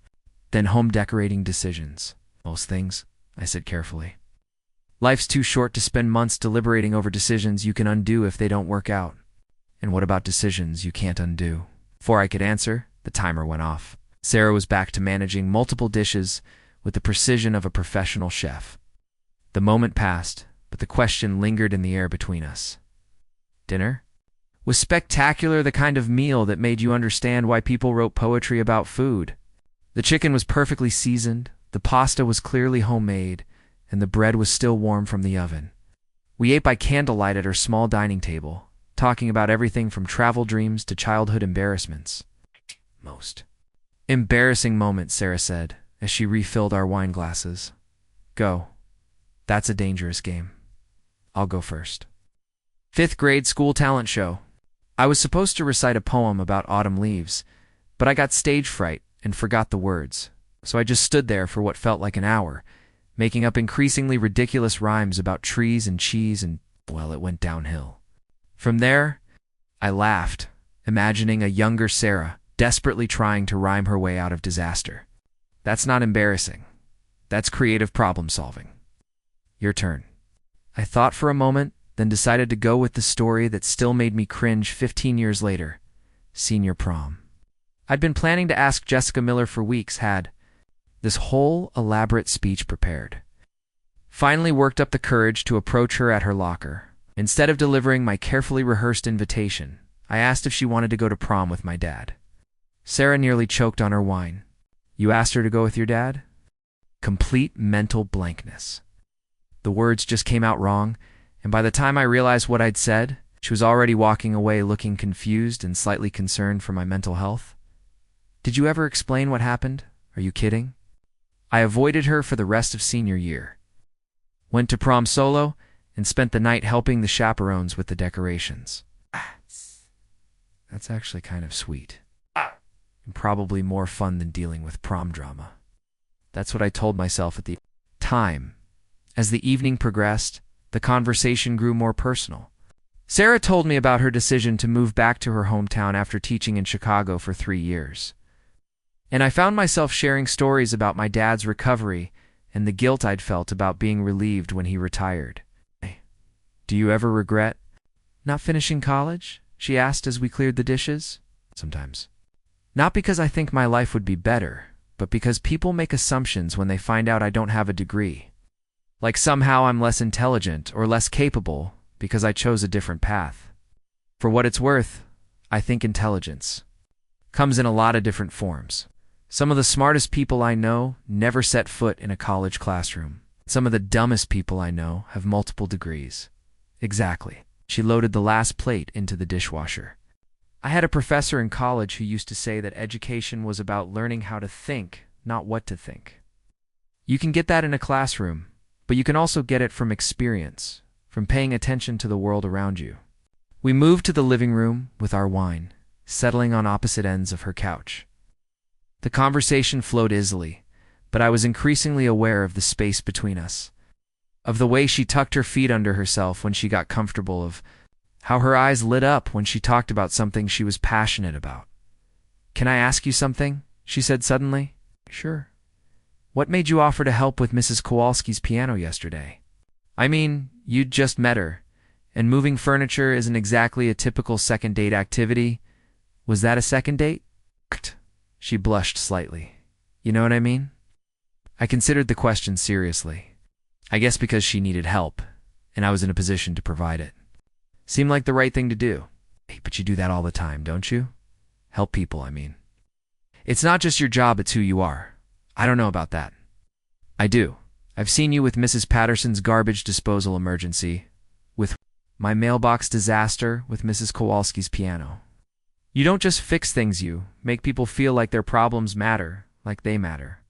Then home decorating decisions. Most things, I said carefully. Life's too short to spend months deliberating over decisions you can undo if they don't work out. And what about decisions you can't undo? Before I could answer, the timer went off. Sarah was back to managing multiple dishes with the precision of a professional chef. The moment passed, but the question lingered in the air between us. Dinner? Was spectacular the kind of meal that made you understand why people wrote poetry about food? The chicken was perfectly seasoned, the pasta was clearly homemade, and the bread was still warm from the oven. We ate by candlelight at her small dining table, talking about everything from travel dreams to childhood embarrassments. Most embarrassing moment, Sarah said, as she refilled our wine glasses. Go. That's a dangerous game. I'll go first. 5th grade school talent show. I was supposed to recite a poem about autumn leaves, but I got stage fright and forgot the words, so I just stood there for what felt like an hour, making up increasingly ridiculous rhymes about trees and cheese, and, well, it went downhill. From there, I laughed, imagining a younger Sarah desperately trying to rhyme her way out of disaster. That's not embarrassing. That's creative problem solving. Your turn. I thought for a moment, then decided to go with the story that still made me cringe 15 years later. Senior prom. I'd been planning to ask Jessica Miller for weeks, had this whole elaborate speech prepared. Finally worked up the courage to approach her at her locker. Instead of delivering my carefully rehearsed invitation, I asked if she wanted to go to prom with my dad. Sarah nearly choked on her wine. You asked her to go with your dad? Complete mental blankness. The words just came out wrong, and by the time I realized what I'd said, she was already walking away looking confused and slightly concerned for my mental health. Did you ever explain what happened? Are you kidding? I avoided her for the rest of senior year. Went to prom solo, and spent the night helping the chaperones with the decorations. That's actually kind of sweet. And probably more fun than dealing with prom drama. That's what I told myself at the time. As the evening progressed, the conversation grew more personal. Sarah told me about her decision to move back to her hometown after teaching in Chicago for 3 years. And I found myself sharing stories about my dad's recovery and the guilt I'd felt about being relieved when he retired. Do you ever regret not finishing college? She asked as we cleared the dishes. Sometimes. Not because I think my life would be better, but because people make assumptions when they find out I don't have a degree. Like somehow I'm less intelligent or less capable because I chose a different path. For what it's worth, I think intelligence comes in a lot of different forms. Some of the smartest people I know never set foot in a college classroom. Some of the dumbest people I know have multiple degrees. Exactly. She loaded the last plate into the dishwasher. I had a professor in college who used to say that education was about learning how to think, not what to think. You can get that in a classroom, but you can also get it from experience, from paying attention to the world around you. We moved to the living room with our wine, settling on opposite ends of her couch. The conversation flowed easily, but I was increasingly aware of the space between us, of the way she tucked her feet under herself when she got comfortable, of how her eyes lit up when she talked about something she was passionate about. Can I ask you something? She said suddenly. Sure. What made you offer to help with Mrs. Kowalski's piano yesterday? I mean, you'd just met her, and moving furniture isn't exactly a typical second date activity. Was that a second date? She blushed slightly. You know what I mean? I considered the question seriously. I guess because she needed help, and I was in a position to provide it. Seemed like the right thing to do. Hey, but you do that all the time, don't you? Help people, I mean. It's not just your job, it's who you are. I don't know about that. I do. I've seen you with Mrs. Patterson's garbage disposal emergency, with my mailbox disaster, with Mrs. Kowalski's piano. You don't just fix things, you make people feel like their problems matter, like they matter.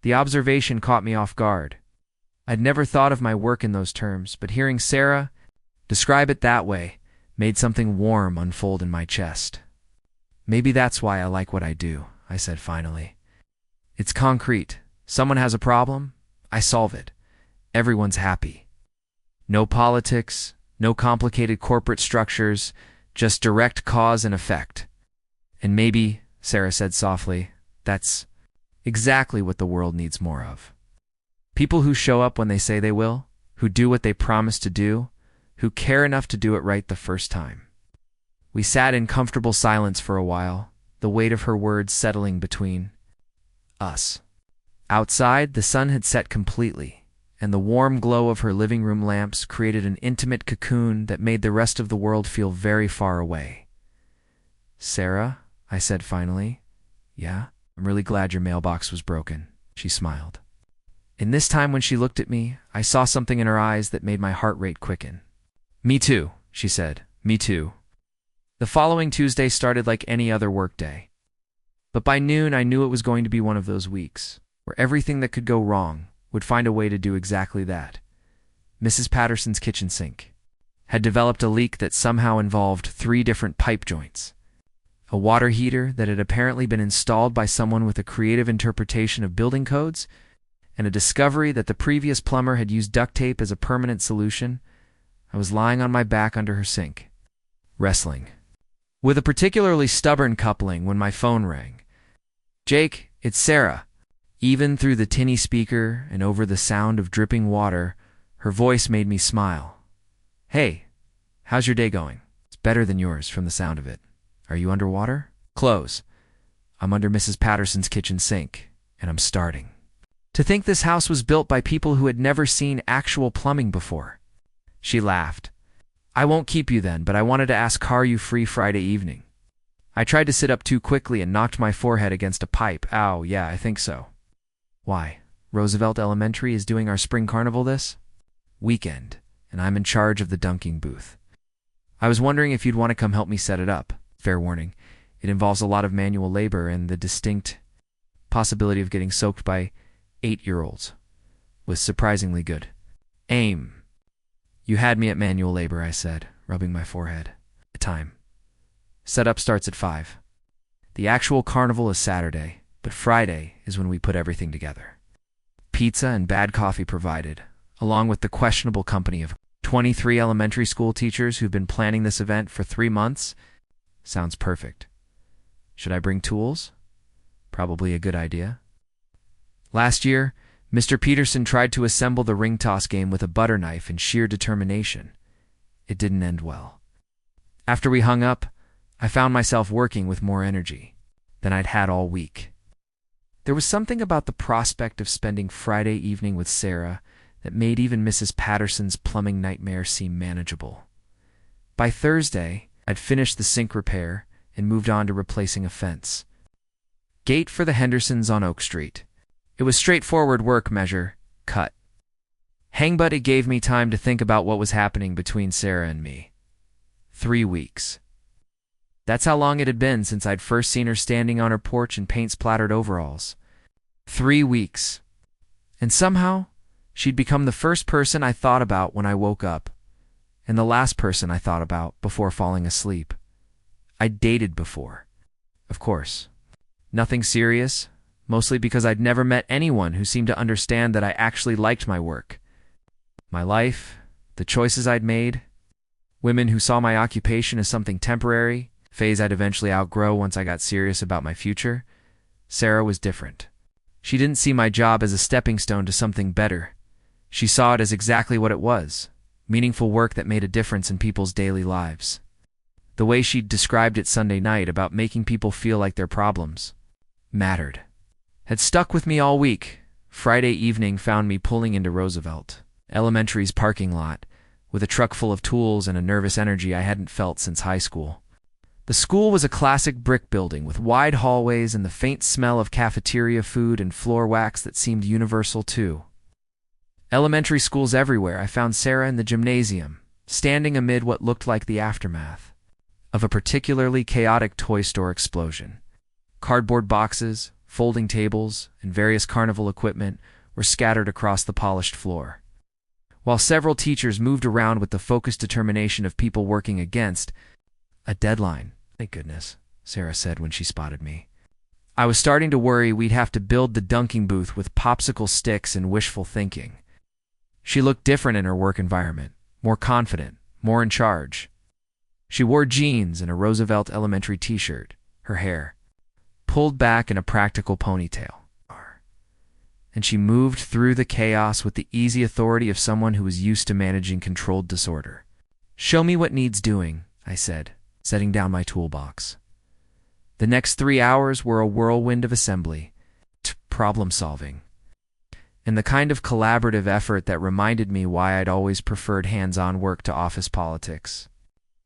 The observation caught me off guard. I'd never thought of my work in those terms, but hearing Sarah Describe it that way made something warm unfold in my chest. Maybe that's why I like what I do, I said finally. It's concrete. Someone has a problem, I solve it. Everyone's happy. No politics, no complicated corporate structures, just direct cause and effect. And maybe, Sarah said softly, that's exactly what the world needs more of. People who show up when they say they will, who do what they promise to do, who care enough to do it right the first time. We sat in comfortable silence for a while, the weight of her words settling between us. Outside, the sun had set completely, and the warm glow of her living room lamps created an intimate cocoon that made the rest of the world feel very far away. Sarah, I said finally. Yeah, I'm really glad your mailbox was broken, she smiled. In this time when she looked at me, I saw something in her eyes that made my heart rate quicken. Me too, she said. Me too. The following Tuesday started like any other workday. But by noon, I knew it was going to be one of those weeks where everything that could go wrong would find a way to do exactly that. Mrs. Patterson's kitchen sink had developed a leak that somehow involved 3 different pipe joints. A water heater that had apparently been installed by someone with a creative interpretation of building codes, and a discovery that the previous plumber had used duct tape as a permanent solution. I was lying on my back under her sink, wrestling with a particularly stubborn coupling when my phone rang. Jake, it's Sarah. Even through the tinny speaker and over the sound of dripping water, her voice made me smile. Hey, how's your day going? It's better than yours from the sound of it. Are you underwater? Close. I'm under Mrs. Patterson's kitchen sink, and I'm starting. To think this house was built by people who had never seen actual plumbing before. She laughed. I won't keep you then, but I wanted to ask, are you free Friday evening? I tried to sit up too quickly and knocked my forehead against a pipe. Ow, yeah, I think so. Why? Roosevelt Elementary is doing our spring carnival this weekend, and I'm in charge of the dunking booth. I was wondering if you'd want to come help me set it up. Fair warning, it involves a lot of manual labor and the distinct possibility of getting soaked by 8-year-olds. Was surprisingly good. Aim. You had me at manual labor, I said, rubbing my forehead. The time. Setup starts at 5. The actual carnival is Saturday, but Friday is when we put everything together. Pizza and bad coffee provided, along with the questionable company of 23 elementary school teachers who've been planning this event for 3 months. Sounds perfect. Should I bring tools? Probably a good idea. Last year, Mr. Peterson tried to assemble the ring toss game with a butter knife in sheer determination. It didn't end well. After we hung up, I found myself working with more energy than I'd had all week. There was something about the prospect of spending Friday evening with Sarah that made even Mrs. Patterson's plumbing nightmare seem manageable. By Thursday, I'd finished the sink repair and moved on to replacing a fence. Gate for the Hendersons on Oak Street. It was straightforward work measure, cut. Hang but it gave me time to think about what was happening between Sarah and me. 3 weeks. That's how long it had been since I'd first seen her standing on her porch in paint-splattered overalls. 3 weeks. And somehow, she'd become the first person I thought about when I woke up, and the last person I thought about before falling asleep. I'd dated before. Of course. Nothing serious, mostly because I'd never met anyone who seemed to understand that I actually liked my work. My life, the choices I'd made, women who saw my occupation as something temporary, phase I'd eventually outgrow once I got serious about my future. Sarah was different. She didn't see my job as a stepping stone to something better. She saw it as exactly what it was, meaningful work that made a difference in people's daily lives. The way she'd described it Sunday night about making people feel like their problems mattered had stuck with me all week. Friday evening found me pulling into Roosevelt Elementary's parking lot with a truck full of tools and a nervous energy I hadn't felt since high school. The school was a classic brick building with wide hallways and the faint smell of cafeteria food and floor wax that seemed universal too. Elementary schools everywhere, I found Sarah in the gymnasium, standing amid what looked like the aftermath of a particularly chaotic toy store explosion. Cardboard boxes, folding tables, and various carnival equipment were scattered across the polished floor. while several teachers moved around with the focused determination of people working against a deadline. Thank goodness, Sarah said when she spotted me. I was starting to worry we'd have to build the dunking booth with popsicle sticks and wishful thinking. She looked different in her work environment, more confident, more in charge. She wore jeans and a Roosevelt Elementary t-shirt, her hair pulled back in a practical ponytail. And she moved through the chaos with the easy authority of someone who was used to managing controlled disorder. "Show me what needs doing," I said, setting down my toolbox. The next 3 hours were a whirlwind of assembly, problem-solving, and the kind of collaborative effort that reminded me why I'd always preferred hands-on work to office politics.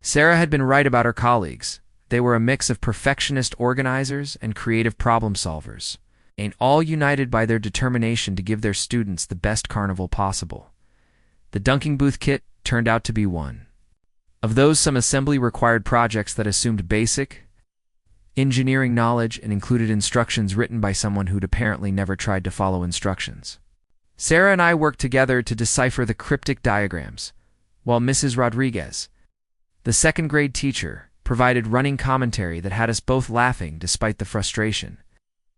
Sarah had been right about her colleagues. They were a mix of perfectionist organizers and creative problem-solvers, and all united by their determination to give their students the best carnival possible. The dunking booth kit turned out to be one of those some assembly-required projects that assumed basic engineering knowledge and included instructions written by someone who'd apparently never tried to follow instructions. Sarah and I worked together to decipher the cryptic diagrams, while Mrs. Rodriguez, the second-grade teacher, provided running commentary that had us both laughing despite the frustration.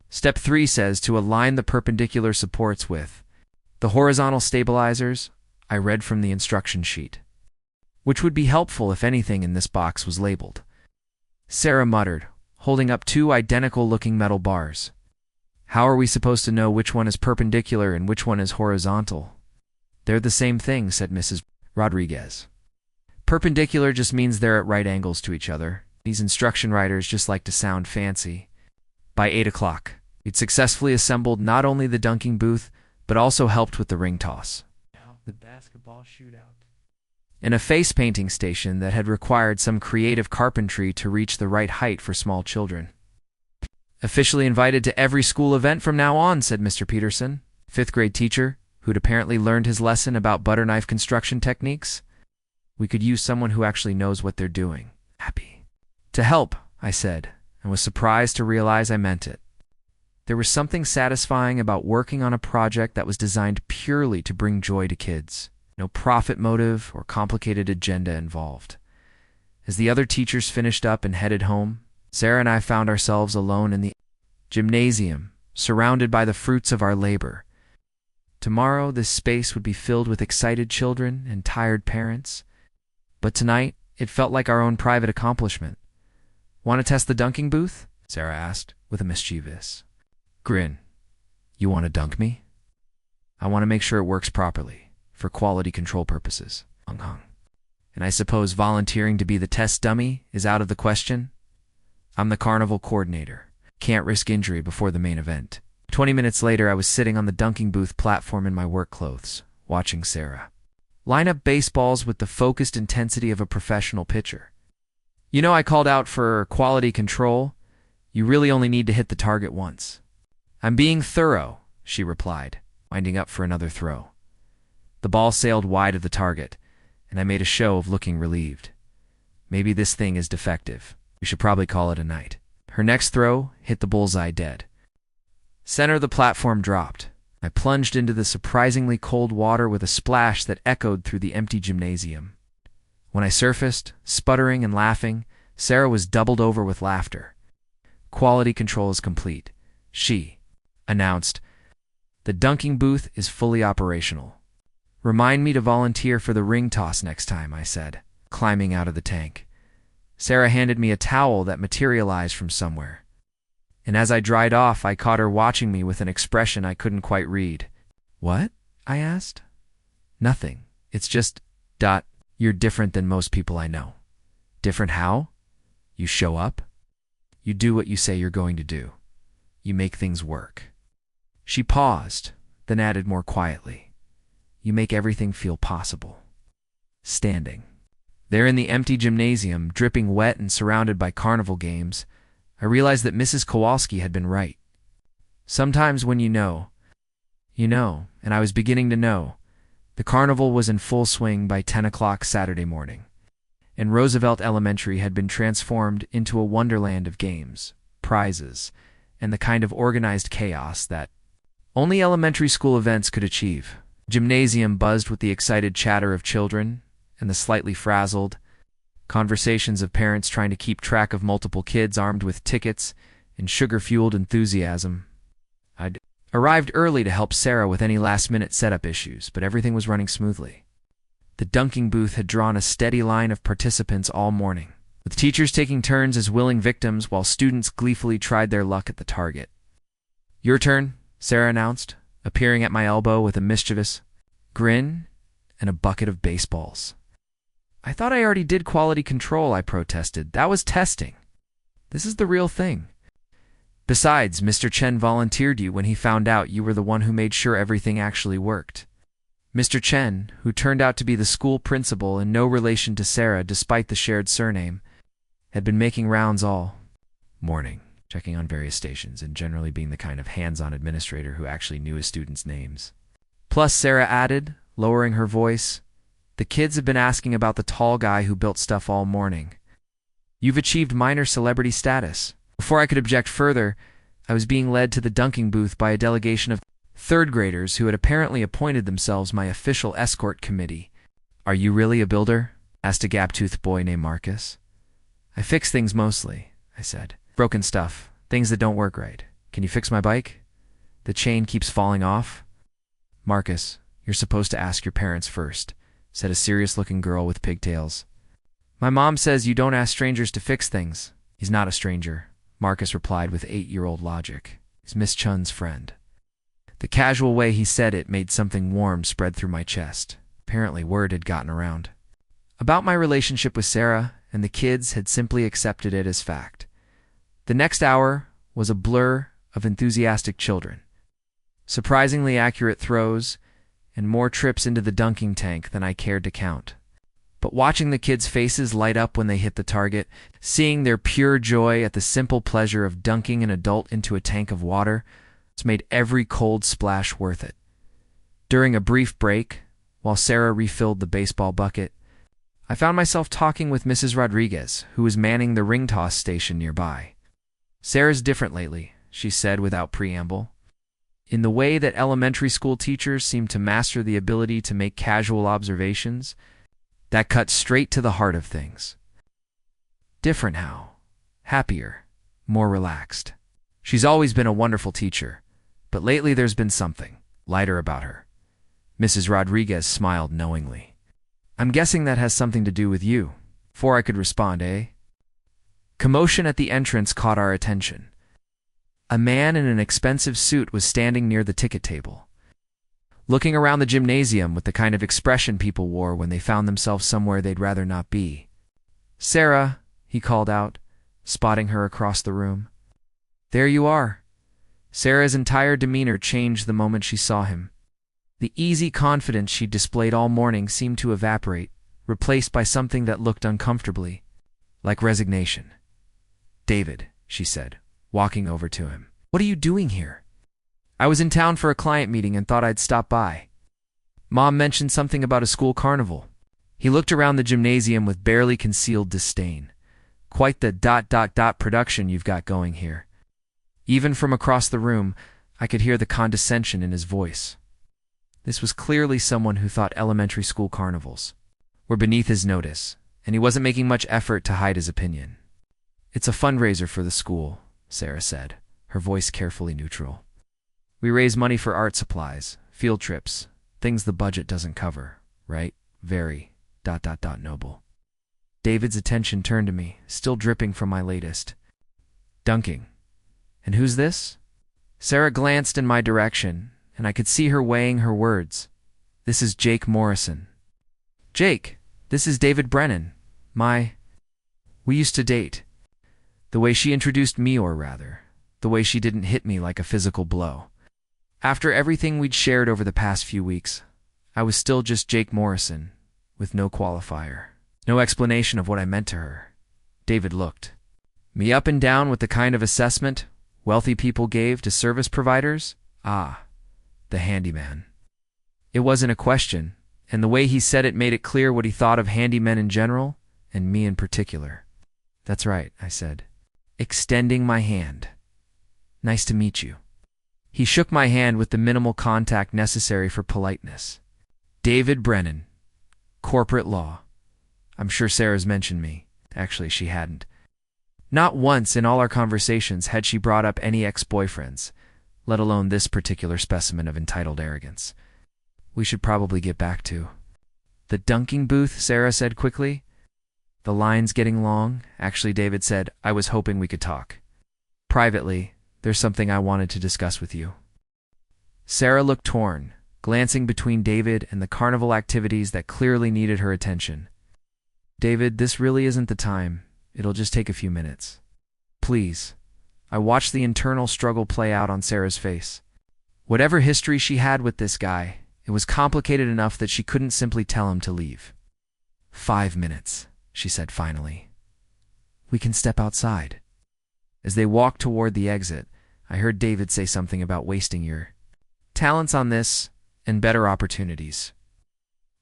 Step 3 says to align the perpendicular supports with the horizontal stabilizers, I read from the instruction sheet, which would be helpful if anything in this box was labeled. Sarah muttered, holding up 2 identical-looking metal bars. "How are we supposed to know which one is perpendicular and which one is horizontal?" "They're the same thing," said Mrs. Rodriguez. "Perpendicular just means they're at right angles to each other. These instruction writers just like to sound fancy." By 8 o'clock, we'd successfully assembled not only the dunking booth, but also helped with the ring toss, the basketball shootout, and a face painting station that had required some creative carpentry to reach the right height for small children. "Officially invited to every school event from now on," said Mr. Peterson, 5th-grade teacher, who'd apparently learned his lesson about butter knife construction techniques. "We could use someone who actually knows what they're doing." "Happy to help," I said, and was surprised to realize I meant it. There was something satisfying about working on a project that was designed purely to bring joy to kids. No profit motive or complicated agenda involved. As the other teachers finished up and headed home, Sarah and I found ourselves alone in the gymnasium, surrounded by the fruits of our labor. Tomorrow, this space would be filled with excited children and tired parents. But tonight, it felt like our own private accomplishment. "Want to test the dunking booth?" Sarah asked, with a mischievous grin. "You want to dunk me?" "I want to make sure it works properly, for quality control purposes." "And I suppose volunteering to be the test dummy is out of the question?" "I'm the carnival coordinator. Can't risk injury before the main event." 20 minutes later, I was sitting on the dunking booth platform in my work clothes, watching Sarah line up baseballs with the focused intensity of a professional pitcher. "You know, I called out for quality control. You really only need to hit the target once." "I'm being thorough," she replied, winding up for another throw. The ball sailed wide of the target, and I made a show of looking relieved. Maybe this thing is defective. We should probably call it a night. Her next throw hit the bullseye dead. Center of the platform dropped. I plunged into the surprisingly cold water with a splash that echoed through the empty gymnasium. When I surfaced, sputtering and laughing, Sarah was doubled over with laughter. "Quality control is complete," she announced. "The dunking booth is fully operational. Remind me to volunteer for the ring toss next time," I said, climbing out of the tank. Sarah handed me a towel that materialized from somewhere, and as I dried off, I caught her watching me with an expression I couldn't quite read. "What?" I asked. "Nothing. It's just, you're different than most people I know." "Different how?" "You show up. You do what you say you're going to do. You make things work." She paused, then added more quietly, "You make everything feel possible." Standing there in the empty gymnasium, dripping wet and surrounded by carnival games, I realized that Mrs. Kowalski had been right. Sometimes when you know, and I was beginning to know. The carnival was in full swing by 10 o'clock Saturday morning, and Roosevelt Elementary had been transformed into a wonderland of games, prizes, and the kind of organized chaos that only elementary school events could achieve. Gymnasium buzzed with the excited chatter of children and the slightly frazzled conversations of parents trying to keep track of multiple kids armed with tickets and sugar-fueled enthusiasm. I'd arrived early to help Sarah with any last-minute setup issues, but everything was running smoothly. The dunking booth had drawn a steady line of participants all morning, with teachers taking turns as willing victims while students gleefully tried their luck at the target. "Your turn," Sarah announced, appearing at my elbow with a mischievous grin and a bucket of baseballs. "I thought I already did quality control," I protested. "That was testing. This is the real thing. Besides, Mr. Chen volunteered you when he found out you were the one who made sure everything actually worked." Mr. Chen, who turned out to be the school principal and no relation to Sarah despite the shared surname, had been making rounds all morning, checking on various stations and generally being the kind of hands-on administrator who actually knew his students' names. Plus, Sarah added, lowering her voice, "The kids have been asking about the tall guy who built stuff all morning. You've achieved minor celebrity status." Before I could object further, I was being led to the dunking booth by a delegation of third graders who had apparently appointed themselves my official escort committee. "Are you really a builder?" asked a gap-toothed boy named Marcus. "I fix things mostly," I said. "Broken stuff, things that don't work right. Can you fix my bike? The chain keeps falling off." "Marcus, you're supposed to ask your parents first," said a serious-looking girl with pigtails. "My mom says you don't ask strangers to fix things." "He's not a stranger," Marcus replied with 8-year-old logic. "He's Miss Chun's friend." The casual way he said it made something warm spread through my chest. Apparently word had gotten around about my relationship with Sarah, and the kids had simply accepted it as fact. The next hour was a blur of enthusiastic children, surprisingly accurate throws, and more trips into the dunking tank than I cared to count. But watching the kids' faces light up when they hit the target, seeing their pure joy at the simple pleasure of dunking an adult into a tank of water, it's made every cold splash worth it. During a brief break, while Sarah refilled the baseball bucket, I found myself talking with Mrs. Rodriguez, who was manning the ring toss station nearby. "Sarah's different lately," she said without preamble, "in the way that elementary school teachers seem to master the ability to make casual observations that cut straight to the heart of things. Different how? Happier, more relaxed. She's always been a wonderful teacher, but lately there's been something lighter about her." Mrs. Rodriguez smiled knowingly. "I'm guessing that has something to do with you." Before I could respond, Commotion at the entrance caught our attention. A man in an expensive suit was standing near the ticket table, looking around the gymnasium with the kind of expression people wore when they found themselves somewhere they'd rather not be. "Sarah," he called out, spotting her across the room. "There you are." Sarah's entire demeanor changed the moment she saw him. The easy confidence she'd displayed all morning seemed to evaporate, replaced by something that looked uncomfortably like resignation. "David," she said, walking over to him. "What are you doing here?" "I was in town for a client meeting and thought I'd stop by. Mom mentioned something about a school carnival." He looked around the gymnasium with barely concealed disdain. "Quite the ... production you've got going here." Even from across the room, I could hear the condescension in his voice. This was clearly someone who thought elementary school carnivals were beneath his notice, and he wasn't making much effort to hide his opinion. "It's a fundraiser for the school," Sarah said, her voice carefully neutral. "We raise money for art supplies, field trips, things the budget doesn't cover, right? Very ... noble." David's attention turned to me, still dripping from my latest dunking. "And who's this?" Sarah glanced in my direction, and I could see her weighing her words. "This is Jake Morrison." "Jake, this is David Brennan. We used to date." The way she introduced me, or rather, the way she didn't hit me like a physical blow. After everything we'd shared over the past few weeks, I was still just Jake Morrison, with no qualifier, no explanation of what I meant to her. David looked me up and down with the kind of assessment wealthy people gave to service providers. The handyman. It wasn't a question, and the way he said it made it clear what he thought of handymen in general, and me in particular. "That's right," I said, extending my hand. "Nice to meet you." He shook my hand with the minimal contact necessary for politeness. David Brennan, corporate law. I'm sure Sarah's mentioned me. Actually, she hadn't. Not once in all our conversations had she brought up any ex-boyfriends, let alone this particular specimen of entitled arrogance. We should probably get back to the dunking booth, Sarah said quickly. The line's getting long. Actually, David said, I was hoping we could talk. Privately, there's something I wanted to discuss with you. Sarah looked torn, glancing between David and the carnival activities that clearly needed her attention. David, this really isn't the time. It'll just take a few minutes. Please. I watched the internal struggle play out on Sarah's face. Whatever history she had with this guy, it was complicated enough that she couldn't simply tell him to leave. 5 minutes, she said finally. We can step outside. As they walked toward the exit, I heard David say something about wasting your talents on this and better opportunities.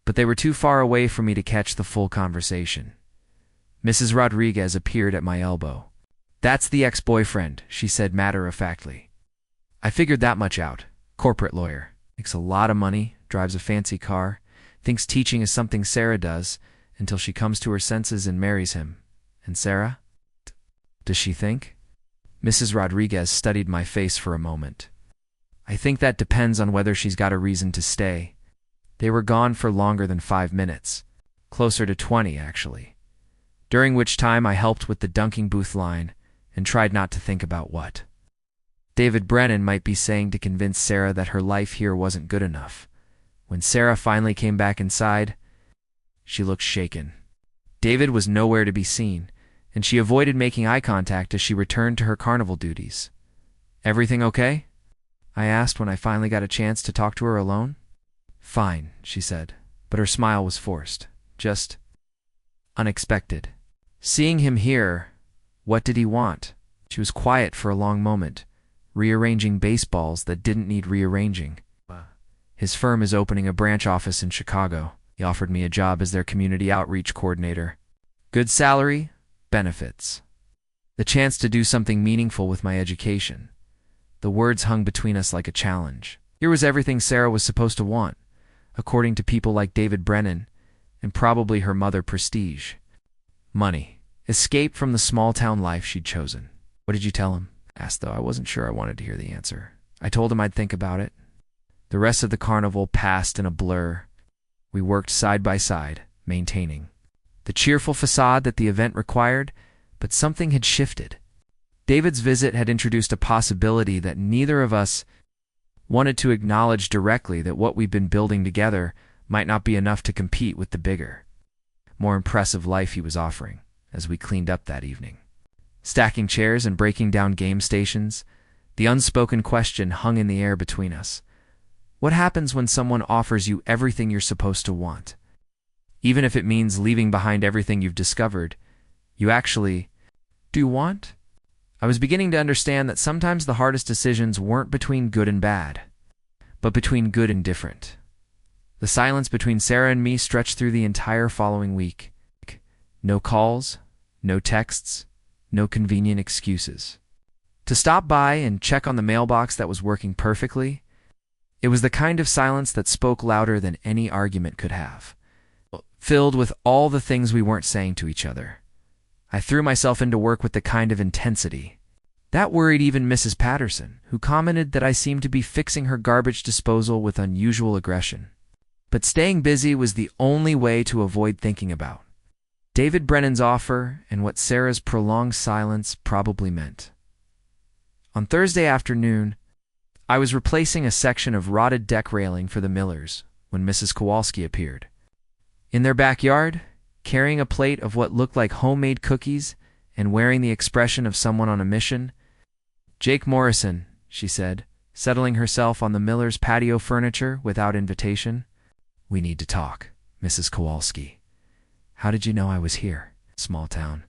But they were too far away for me to catch the full conversation. Mrs. Rodriguez appeared at my elbow. That's the ex-boyfriend, she said matter-of-factly. I figured that much out. Corporate lawyer. Makes a lot of money, drives a fancy car, thinks teaching is something Sarah does, until she comes to her senses and marries him. And Sarah? Does she think? Mrs. Rodriguez studied my face for a moment. I think that depends on whether she's got a reason to stay. They were gone for longer than 5 minutes. Closer to 20, actually. During which time I helped with the dunking booth line and tried not to think about what David Brennan might be saying to convince Sarah that her life here wasn't good enough. When Sarah finally came back inside, she looked shaken. David was nowhere to be seen, and she avoided making eye contact as she returned to her carnival duties. Everything okay? I asked when I finally got a chance to talk to her alone. Fine, she said, but her smile was forced. Just unexpected. Seeing him here, what did he want? She was quiet for a long moment, rearranging baseballs that didn't need rearranging. His firm is opening a branch office in Chicago. He offered me a job as their community outreach coordinator. Good salary, benefits. The chance to do something meaningful with my education. The words hung between us like a challenge. Here was everything Sarah was supposed to want, according to people like David Brennan, and probably her mother Prestige. Money. Escape from the small-town life she'd chosen. What did you tell him? Asked, though I wasn't sure I wanted to hear the answer. I told him I'd think about it. The rest of the carnival passed in a blur. We worked side by side, maintaining the cheerful facade that the event required, but something had shifted. David's visit had introduced a possibility that neither of us wanted to acknowledge directly, that what we'd been building together might not be enough to compete with the bigger, more impressive life he was offering. As we cleaned up that evening, stacking chairs and breaking down game stations, the unspoken question hung in the air between us. What happens when someone offers you everything you're supposed to want? Even if it means leaving behind everything you've discovered, you actually do want? I was beginning to understand that sometimes the hardest decisions weren't between good and bad, but between good and different. The silence between Sarah and me stretched through the entire following week. No calls, no texts, no convenient excuses. To stop by and check on the mailbox that was working perfectly, it was the kind of silence that spoke louder than any argument could have, filled with all the things we weren't saying to each other. I threw myself into work with the kind of intensity that worried even Mrs. Patterson, who commented that I seemed to be fixing her garbage disposal with unusual aggression. But staying busy was the only way to avoid thinking about David Brennan's offer and what Sarah's prolonged silence probably meant. On Thursday afternoon, I was replacing a section of rotted deck railing for the Millers when Mrs. Kowalski appeared. In their backyard, carrying a plate of what looked like homemade cookies and wearing the expression of someone on a mission. Jake Morrison, she said, settling herself on the Millers' patio furniture without invitation. We need to talk, Mrs. Kowalski. How did you know I was here? Small town.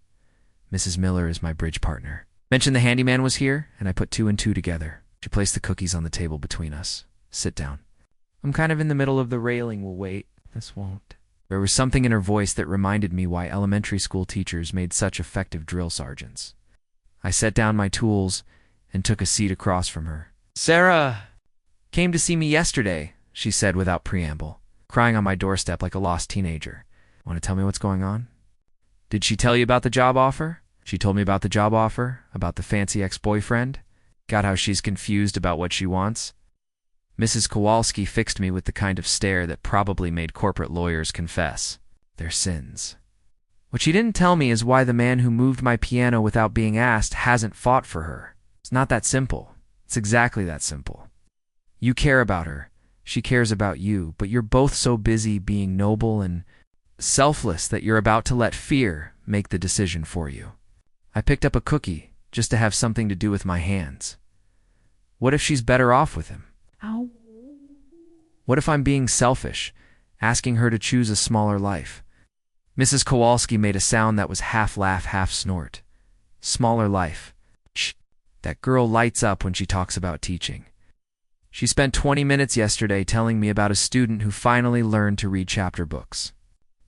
Mrs. Miller is my bridge partner. Mentioned the handyman was here, and I put 2 and 2 together. She placed the cookies on the table between us. Sit down. I'm kind of in the middle of the railing. We'll wait. This won't. There was something in her voice that reminded me why elementary school teachers made such effective drill sergeants. I set down my tools and took a seat across from her. Sarah came to see me yesterday, she said without preamble, crying on my doorstep like a lost teenager. Want to tell me what's going on? Did she tell you about the job offer? She told me about the job offer, about the fancy ex-boyfriend. Got how she's confused about what she wants. Mrs. Kowalski fixed me with the kind of stare that probably made corporate lawyers confess their sins. What she didn't tell me is why the man who moved my piano without being asked hasn't fought for her. It's not that simple. It's exactly that simple. You care about her. She cares about you, but you're both so busy being noble and selfless that you're about to let fear make the decision for you. I picked up a cookie just to have something to do with my hands. What if she's better off with him? Ow. What if I'm being selfish, asking her to choose a smaller life? Mrs. Kowalski made a sound that was half laugh, half snort. Smaller life. Shh. That girl lights up when she talks about teaching. She spent 20 minutes yesterday telling me about a student who finally learned to read chapter books.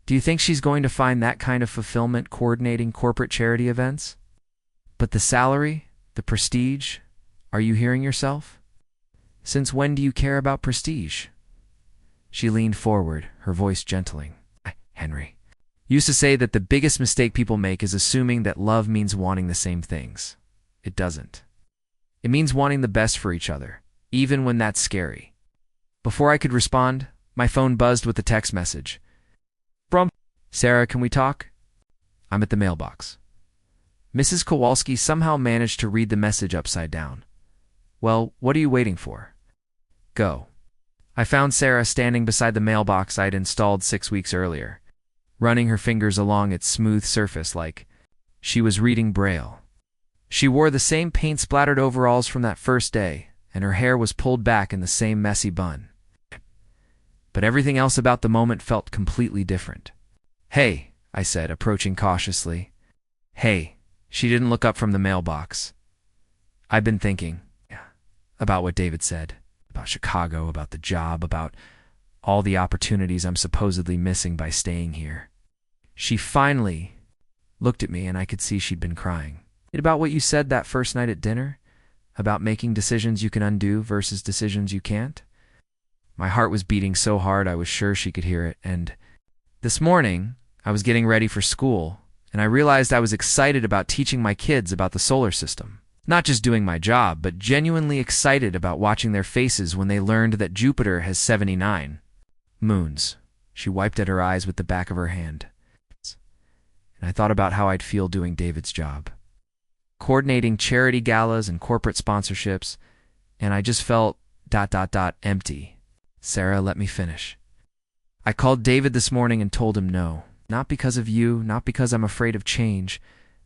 Do you think she's going to find that kind of fulfillment coordinating corporate charity events? But the salary, the prestige, are you hearing yourself? Since when do you care about prestige? She leaned forward, her voice gentling. Henry used to say that the biggest mistake people make is assuming that love means wanting the same things. It doesn't. It means wanting the best for each other, even when that's scary. Before I could respond, my phone buzzed with a text message. From Sarah, can we talk? I'm at the mailbox. Mrs. Kowalski somehow managed to read the message upside down. Well, what are you waiting for? Go. I found Sarah standing beside the mailbox I'd installed 6 weeks earlier, running her fingers along its smooth surface like she was reading Braille. She wore the same paint-splattered overalls from that first day, and her hair was pulled back in the same messy bun. But everything else about the moment felt completely different. Hey, I said, approaching cautiously. Hey. She didn't look up from the mailbox. I've been thinking about what David said, about Chicago, about the job, about all the opportunities I'm supposedly missing by staying here. She finally looked at me, and I could see she'd been crying. About what you said that first night at dinner, about making decisions you can undo versus decisions you can't. My heart was beating so hard I was sure she could hear it, and this morning I was getting ready for school, and I realized I was excited about teaching my kids about the solar system. Not just doing my job, but genuinely excited about watching their faces when they learned that Jupiter has 79 moons. She wiped at her eyes with the back of her hand. And I thought about how I'd feel doing David's job, coordinating charity galas and corporate sponsorships, and I just felt ... empty. Sarah, let me finish. I called David this morning and told him no. Not because of you, not because I'm afraid of change,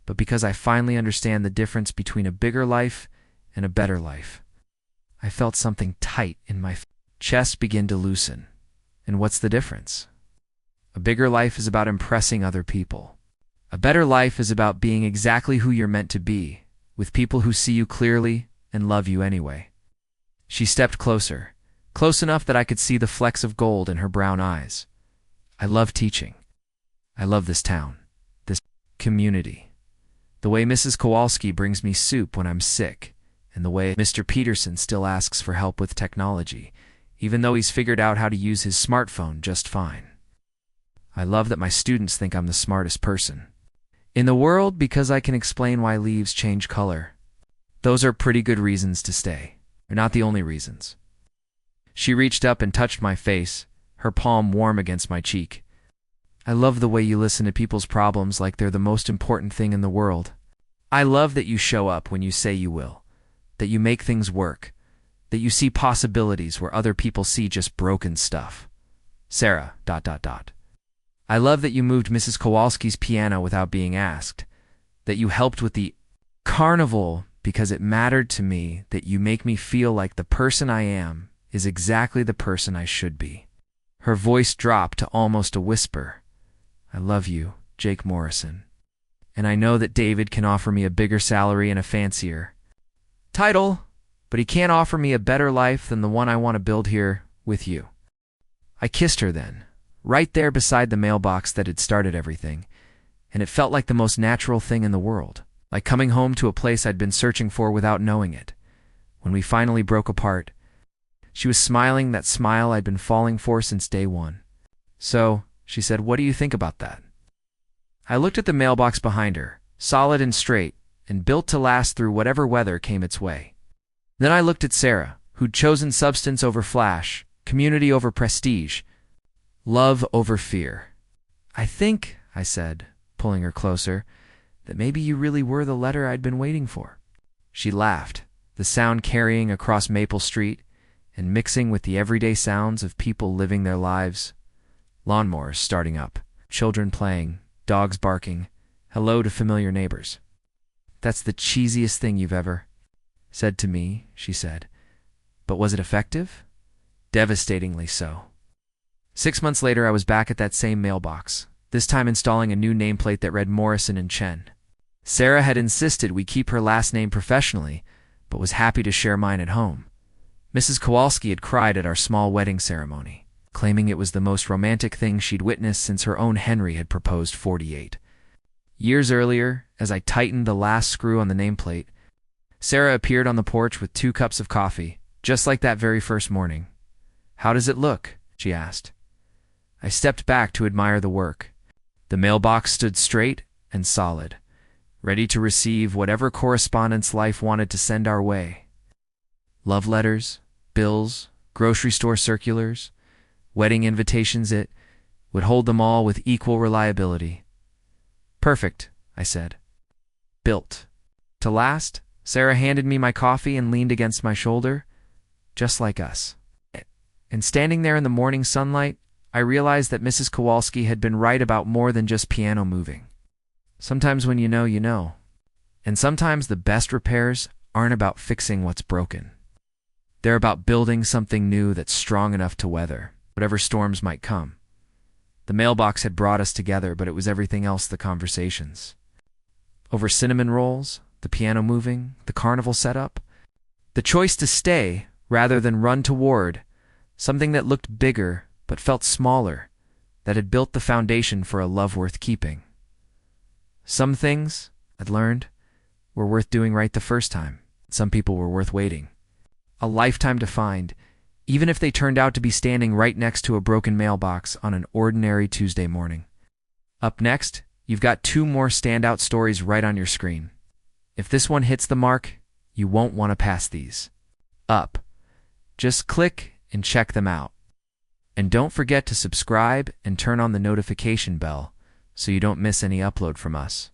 but because I finally understand the difference between a bigger life and a better life. I felt something tight in my chest begin to loosen. And what's the difference? A bigger life is about impressing other people. A better life is about being exactly who you're meant to be, with people who see you clearly and love you anyway. She stepped closer, close enough that I could see the flecks of gold in her brown eyes. I love teaching. I love this town, this community. The way Mrs. Kowalski brings me soup when I'm sick, and the way Mr. Peterson still asks for help with technology, even though he's figured out how to use his smartphone just fine. I love that my students think I'm the smartest person in the world because I can explain why leaves change color. Those are pretty good reasons to stay. They're not the only reasons. She reached up and touched my face, her palm warm against my cheek. I love the way you listen to people's problems like they're the most important thing in the world. I love that you show up when you say you will, that you make things work, that you see possibilities where other people see just broken stuff. Sarah, ... I love that you moved Mrs. Kowalski's piano without being asked, that you helped with the carnival because it mattered to me that you make me feel like the person I am is exactly the person I should be. Her voice dropped to almost a whisper. I love you, Jake Morrison. And I know that David can offer me a bigger salary and a fancier title, but he can't offer me a better life than the one I want to build here with you. I kissed her then, right there beside the mailbox that had started everything, and it felt like the most natural thing in the world, like coming home to a place I'd been searching for without knowing it, when we finally broke apart. She was smiling that smile I'd been falling for since day one. "So," she said, "what do you think about that?" I looked at the mailbox behind her, solid and straight, and built to last through whatever weather came its way. Then I looked at Sarah, who'd chosen substance over flash, community over prestige, love over fear. "I think," I said, pulling her closer, "that maybe you really were the letter I'd been waiting for." She laughed, the sound carrying across Maple Street and mixing with the everyday sounds of people living their lives. Lawnmowers starting up, children playing, dogs barking, hello to familiar neighbors. "That's the cheesiest thing you've ever said to me," she said. "But was it effective?" "Devastatingly so." 6 months later, I was back at that same mailbox, this time installing a new nameplate that read Morrison and Chen. Sarah had insisted we keep her last name professionally, but was happy to share mine at home. Mrs. Kowalski had cried at our small wedding ceremony, claiming it was the most romantic thing she'd witnessed since her own Henry had proposed 48. Years earlier, as I tightened the last screw on the nameplate, Sarah appeared on the porch with 2 cups of coffee, just like that very first morning. "How does it look?" she asked. I stepped back to admire the work. The mailbox stood straight and solid, ready to receive whatever correspondence life wanted to send our way. Love letters, bills, grocery store circulars, wedding invitations, it would hold them all with equal reliability. "Perfect," I said. "Built to last." Sarah handed me my coffee and leaned against my shoulder, just like us. And standing there in the morning sunlight, I realized that Mrs. Kowalski had been right about more than just piano moving. Sometimes when you know, you know. And sometimes the best repairs aren't about fixing what's broken. They're about building something new that's strong enough to weather whatever storms might come. The mailbox had brought us together, but it was everything else, the conversations. Over cinnamon rolls, the piano moving, the carnival setup. The choice to stay rather than run toward something that looked bigger but felt smaller, that had built the foundation for a love worth keeping. Some things, I'd learned, were worth doing right the first time. Some people were worth waiting a lifetime to find, even if they turned out to be standing right next to a broken mailbox on an ordinary Tuesday morning. Up next, you've got 2 more standout stories right on your screen. If this one hits the mark, you won't want to pass these up. Just click and check them out. And don't forget to subscribe and turn on the notification bell so you don't miss any upload from us.